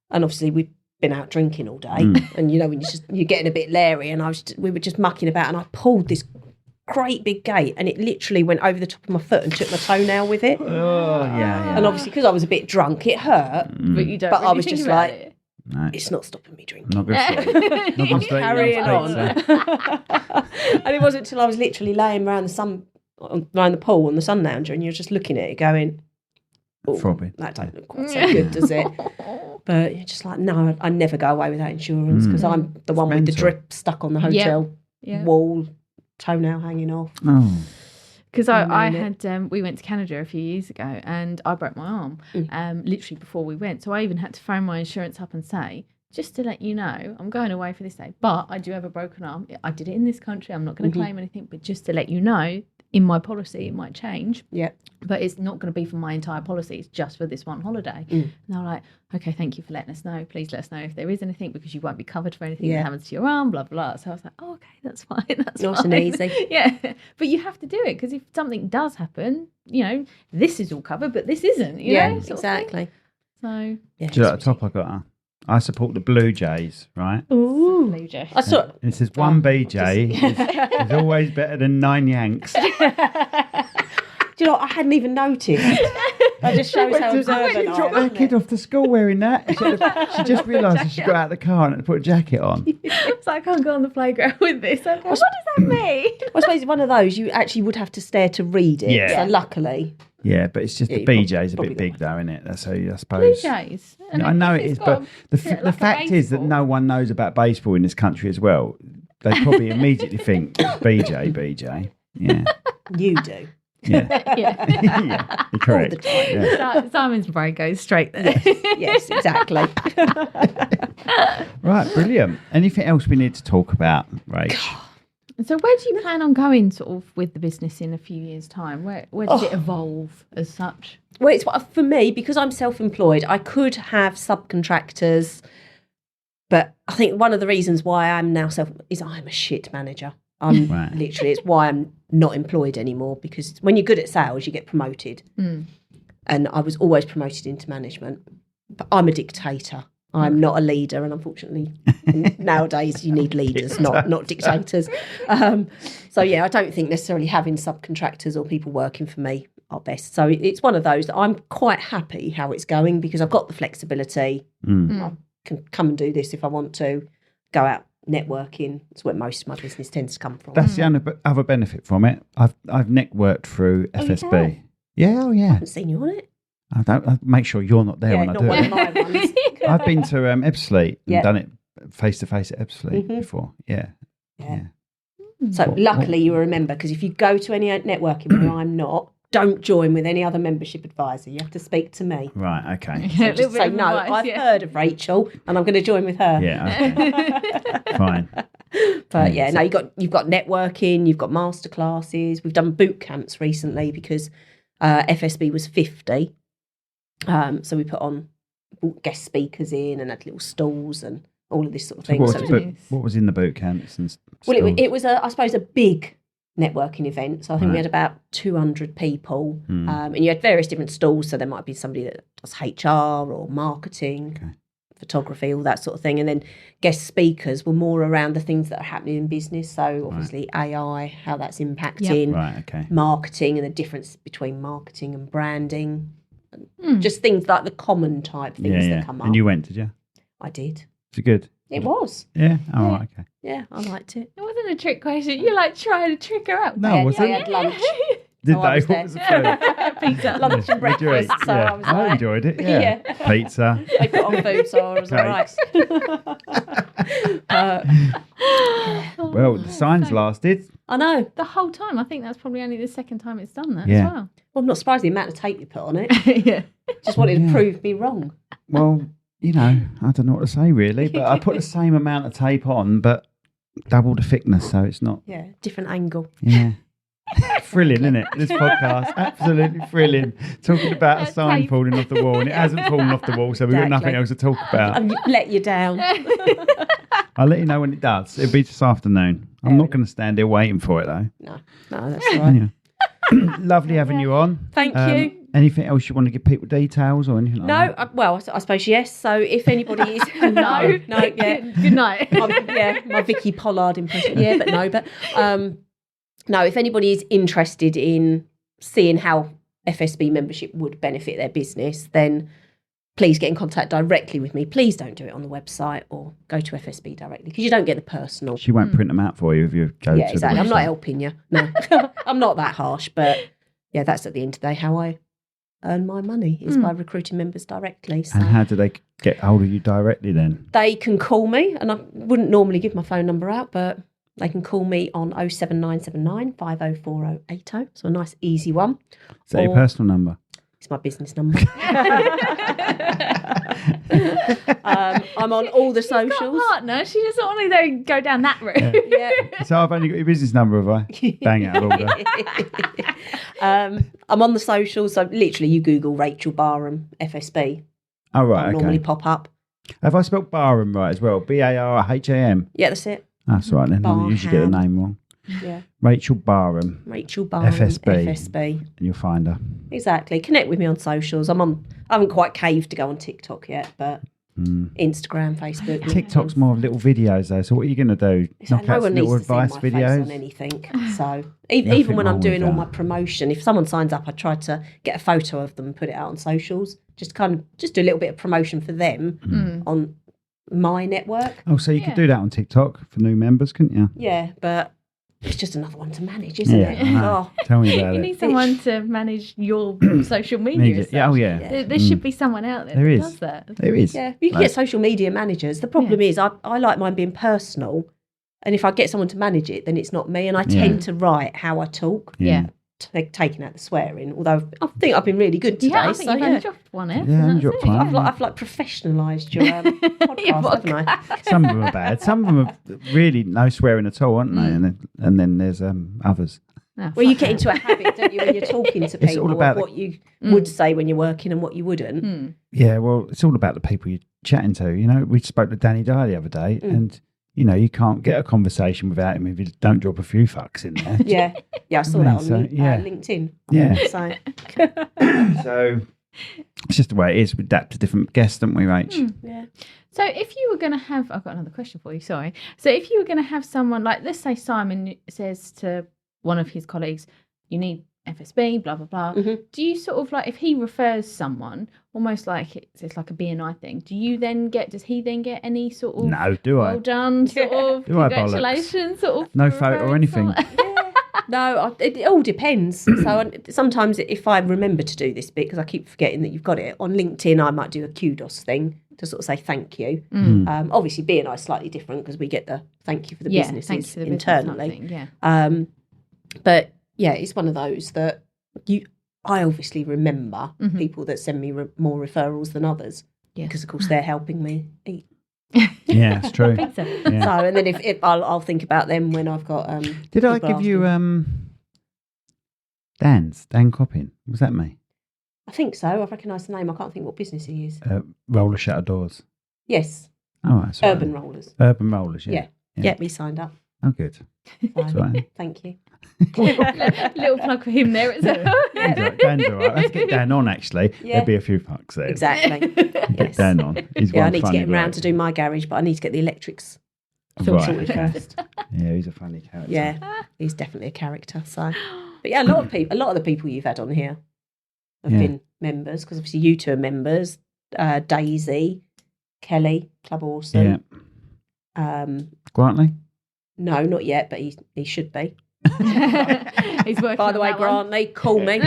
and obviously we'd been out drinking all day, and you know when you're getting a bit leery, and we were just mucking about, and I pulled this great big gate and it literally went over the top of my foot and took my toenail with it. And obviously because I was a bit drunk, it hurt. But you don't. But really I was just like, no. It's not stopping me drinking. Not going to carrying on. And it wasn't until I was literally laying around the pool on the sun lounger, and you're just looking at it going, that don't look quite so good, does it? But you're just like, no, I never go away without insurance because I'm the one with the drip stuck on the hotel wall, toenail hanging off. Because I had, we went to Canada a few years ago and I broke my arm literally before we went. So I even had to phone my insurance up and say, just to let you know, I'm going away for this day, but I do have a broken arm. I did it in this country. I'm not going to claim anything, but just to let you know, in my policy, it might change. But it's not going to be for my entire policy. It's just for this one holiday. And they're like, okay, thank you for letting us know. Please let us know if there is anything because you won't be covered for anything that happens to your arm, blah, blah. So I was like, oh, okay, that's fine. That's nice and easy. But you have to do it because if something does happen, you know, this is all covered, but this isn't. You know, exactly. So, do you know at the top I got? I support the Blue Jays, right? Ooh, Blue Jays. I saw it says one BJ is always better than 9 Yanks. Do you know what? I hadn't even noticed. That just shows how observant I am. Dropped that kid off to school wearing that. She just realised she got out of the car and had to put a jacket on. So I can't go on the playground with this. Okay. What does that mean? I suppose it's one of those you actually would have to stare to read it. So luckily. Yeah, but it's just the BJ's a bit big though, isn't it? That's how I suppose. Blue Jays. I know it is, but the fact is that no one knows about baseball in this country as well. They probably immediately think BJ. Yeah. You do. Yeah, you're correct. Simon's brain goes straight there. Yes, exactly. Right, brilliant. Anything else we need to talk about, Rach? So where do you plan on going sort of with the business in a few years' time? Where does it evolve as such? Well, it's for me, because I'm self-employed, I could have subcontractors, but I think one of the reasons why I'm now is I'm a shit manager. I'm Right. literally, it's why I'm not employed anymore, because when you're good at sales, you get promoted. And I was always promoted into management. But I'm a dictator. I'm not a leader, and unfortunately, nowadays you need leaders, not dictators. So yeah, I don't think necessarily having subcontractors or people working for me are best. So it's one of those that I'm quite happy how it's going, because I've got the flexibility. I can come and do this if I want to. Go out networking. It's where most of my business tends to come from. That's the other benefit from it. I've networked through FSB. Yeah, oh I yeah. haven't seen you on it. I make sure you're not there when I not do one it. of my ones. I've been to Ebbsfleet and Yeah. done it face to face at Ebbsfleet before. Yeah. So luckily you remember, because if you go to any networking where I'm not, don't join with any other membership advisor. You have to speak to me. Right. Okay. Yeah, Just say, no, I've heard of Rachel and I'm going to join with her. Yeah. Okay. Fine. But no, you've got networking, you've got masterclasses. We've done boot camps recently because FSB was 50. So we put on guest speakers in and had little stalls and all of this sort of thing. What was in the boot camps and Well, stalls? it was, I suppose, a big networking event. So I think we had about 200 people. And you had various different stalls. So there might be somebody that does HR or marketing, photography, all that sort of thing. And then guest speakers were more around the things that are happening in business. So obviously AI, how that's impacting, marketing and the difference between marketing and branding. Just things like the common type things that come up. And you went, did you? I did. Was it good? It was. Yeah. Oh, right, okay. Yeah, I liked it. It wasn't a trick question. You like trying to trick her out. No, was I it? had lunch. Did I was What was the food? Pizza. Lunch and Did you eat? breakfast. So Yeah. I was like, enjoyed it. Yeah. Pizza. they put on food, so I was all right. Well, the signs lasted. I know. The whole time. I think that's probably only the second time it's done that Yeah. as well. Well, I'm not surprised the amount of tape you put on it. Yeah. Just wanted to prove me wrong. Well, I don't know what to say really, but I put the same amount of tape on, but double the thickness, so it's not. Yeah, different angle. Yeah. Thrilling, isn't it? This podcast, absolutely thrilling. Talking about a sign tape. falling off the wall, and it hasn't fallen off the wall, so we've got nothing Exactly. else to talk about. I've let you down. I'll let you know when it does. It'll be this afternoon. I'm not going to stand there waiting for it though. No, that's all right. Yeah. Lovely having you on. Thank you. Anything else you want to give people details or anything like No, that? well, I suppose yes. So if anybody is no, yeah, Good night. my Vicky Pollard impression. Yeah, but no, if anybody is interested in seeing how FSB membership would benefit their business, then please get in contact directly with me. Please don't do it on the website or go to FSB directly, because you don't get the personal. She won't print them out for you if you go to Exactly. the I'm not website. helping you. No, I'm not that harsh, but yeah, that's at the end of the day how I earn my money is by recruiting members directly. So And how do they get hold of you directly then? they can call me, and I wouldn't normally give my phone number out, but they can call me on 07979 504080. So a nice easy one. Is that your Or- personal number? It's my business number. I'm on all the She's got a socials. partner. She doesn't want to go down that route. Yeah. So I've only got your business number, have I? Bang out of order. I'm on the socials, so literally you Google Rachel Barham FSB. Oh, right, I'll okay. normally pop up. Have I spelled Barham right as well? Barham? Yeah, that's it. That's right then. I usually get the Barham. name wrong. Yeah. Rachel Barham, Rachel Barham FSB. FSB. and you'll find her. Exactly. Connect with me on socials. I haven't quite caved to go on TikTok yet, but Instagram, Facebook. TikTok's more of little videos though. So what are you going to do? Knock no out one some little needs to see my advice face videos? on anything. So Nothing even when I'm wrong doing with all that. my promotion, if someone signs up, I try to get a photo of them and put it out on socials. Just do a little bit of promotion for them on my network. Oh, so you could do that on TikTok for new members, couldn't you? Yeah, but it's just another one to manage, isn't Yeah, it? I know. Oh, Tell me about You it. need someone to manage your social media. Media. as Yeah, oh such. yeah. There should be someone out there, There that is. does that. There is. yeah. You can get social media managers. The problem is I like mine being personal. And if I get someone to manage it, then it's not me. And I tend to write how I talk, Yeah. taking out the swearing. Although I think I've been really good today. Yeah, I think so you've only dropped one F. Yeah, and only that's dropped it. one. I've professionalised your podcast, haven't I? Some of them are bad. Some of them are really no swearing at all, aren't they? And then there's others. No, Well, you fuck get that. into a habit, don't you, when you're talking to It's people, all about of what you would say when you're working and what you wouldn't. Yeah, well, it's all about the people you're chatting to. You know, we spoke to Danny Dyer the other day, and you can't get a conversation without him if you don't drop a few fucks in there. Yeah, I saw that on yeah. LinkedIn. Yeah. So. So it's just the way it is. We adapt to different guests, don't we, Rach? Yeah. So if you were going to have, I've got another question for you, sorry. So if you were going to have someone, like, let's say Simon says to one of his colleagues, you need FSB, blah, blah, blah. Mm-hmm. Do you sort of like, if he refers someone, almost like it's like a BNI thing, does he then get any sort of No, do I? well done, sort of, Do I, congratulations, sort of? No for photo or referring anything. someone? No, it all depends. So sometimes if I remember to do this bit, because I keep forgetting that you've got it, on LinkedIn I might do a kudos thing to sort of say thank you. Obviously BNI is slightly different because we get the thank you for the businesses thank you for the internally. Business thing, But yeah, it's one of those that I obviously remember people that send me more referrals than others because of course they're helping me eat. Yeah, it's true. I think so. Yeah. So and then if I'll think about them when I've got. Did I people give you asking. Dan Coppin? Was that me? I think so. I've recognised the name. I can't think what business he is. Roller Shutter Doors. Yes, Oh, that's right. Urban Rollers. Urban Rollers. Yeah. Yeah, we signed up. Oh, good. That's So, right. thank you. Little plug for him there. Dan's all right. Let's get Dan on. Actually, Yeah. there'll be a few fucks there. Exactly. Get Yes. Dan on. He's Yeah, I one need to funny get him round bloke. to do my garage, but I need to get the electrics Right, sorted okay. first. Yeah, he's a funny character. Yeah, he's definitely a character. So, but yeah, a lot of the people you've had on here have been members because obviously you two are members. Daisy, Kelly, Club Awesome. Yeah. Grantley? No, not yet, but he should be. He's working. By the way, on that one. Grantley, call me.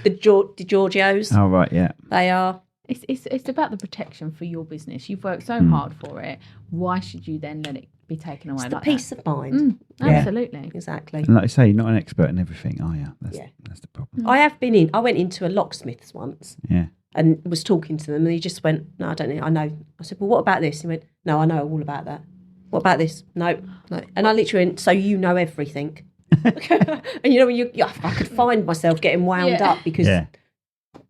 the Giorgios, Oh, right, yeah. they are. It's about the protection for your business. You've worked so hard for it. Why should you then let it be taken away It's the like peace that? of mind. Yeah. Absolutely. Exactly. And like I say, you're not an expert in everything, are you? Yeah. That's the problem. I went into a locksmith's once Yeah. and was talking to them and he just went, no, I don't know, I know. I said, well, what about this? He went, no, I know all about that. What about this? No. And I literally went, so you know everything. And you know, when I could find myself getting wound up because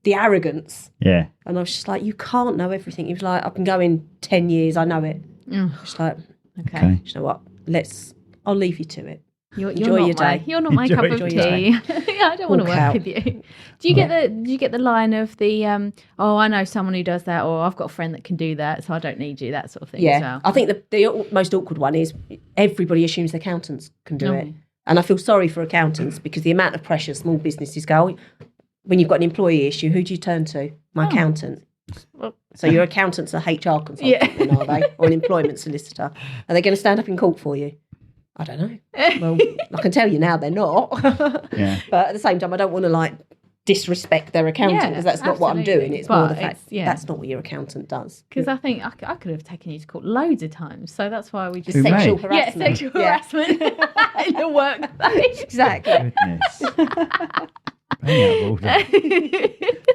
the arrogance. Yeah. And I was just like, you can't know everything. He was like, I've been going 10 years, I know it. Just like, Okay. you know what? I'll leave you to it. You're Enjoy not your day. You're not my Enjoy cup of your tea. Yeah, I don't want to Walk work out. with you. Do you get the line of the oh, I know someone who does that, or I've got a friend that can do that, so I don't need you, that sort of thing as well? I think the most awkward one is everybody assumes the accountants can do it. And I feel sorry for accountants because the amount of pressure small businesses go, when you've got an employee issue, who do you turn to? My accountant. So your accountant's a HR consultant, then, are they? Or an employment solicitor. Are they going to stand up in court for you? I don't know. Well, I can tell you now they're not. Yeah. But at the same time, I don't want to disrespect their accountant because that's not what I'm absolutely. doing. It's But more the fact it's- that's not what your accountant does. Because I think I could have taken you to court loads of times, so that's why we just Who, Sexual me? harassment. sexual harassment in the workplace. Exactly. Goodness. Bang out of order.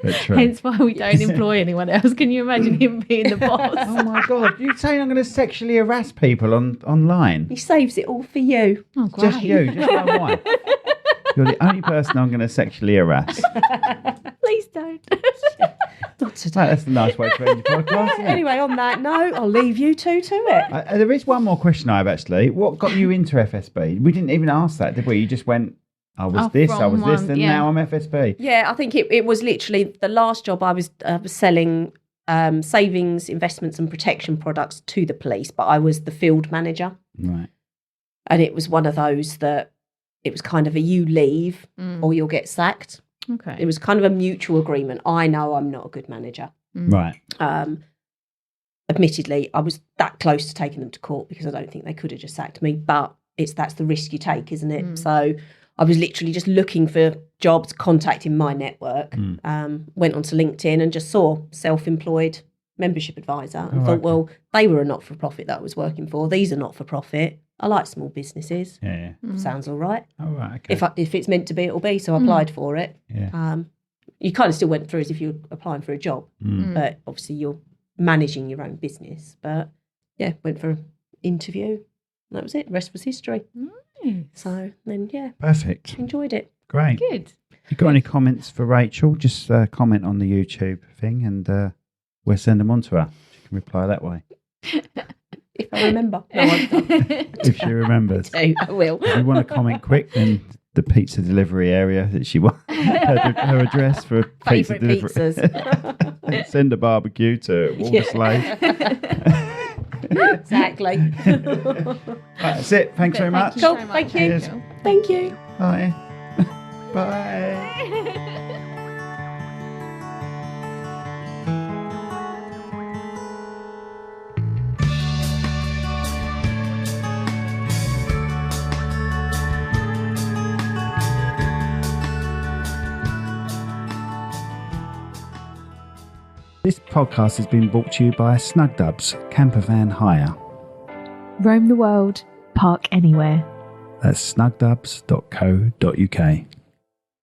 But true. Hence why we don't employ anyone else. Can you imagine him being the boss? Oh my God! You're saying I'm going to sexually harass people online? He saves it all for you. Oh, great. Just you, just my wife. You're the only person I'm going to sexually harass. Please don't. Not today. Right, that's a nice way to end your podcast, isn't it? Anyway, on that note, I'll leave you two to it. There is one more question I have actually. What got you into FSB? We didn't even ask that, did we? You just went, I was this, and now I'm FSB. Yeah, I think it was literally the last job I was selling savings, investments and protection products to the police, but I was the field manager. Right. And it was one of those that it was kind of a you leave or you'll get sacked. Okay. It was kind of a mutual agreement. I know I'm not a good manager. Right. Admittedly, I was that close to taking them to court because I don't think they could have just sacked me, but that's the risk you take, isn't it? So I was literally just looking for jobs, contacting my network, went onto LinkedIn and just saw self-employed membership advisor and thought, well, they were a not-for-profit that I was working for. These are not-for-profit. I like small businesses. Yeah. Sounds all right. Oh, right. Okay. If it's meant to be, it'll be. So I applied for it. Yeah. You kind of still went through as if you're applying for a job, but obviously you're managing your own business. But yeah, went for an interview. That was it. The rest was history. Nice. So then, yeah, Perfect. enjoyed it. Great. Good. You got any comments for Rachel? Just comment on the YouTube thing and we'll send them on to her. She can reply that way. If I remember. No, I'm done. If she remembers. I will. If you want to comment quick, then the pizza delivery area that she wants, her address for pizza Favourite delivery. pizzas. Send a barbecue to Walderslade. Exactly. That's it. Thanks very much. Cool. Thank you. Cheers. Thank you. Bye. Bye. This podcast has been brought to you by Snugdubs Campervan Hire. Roam the world, park anywhere. That's snugdubs.co.uk.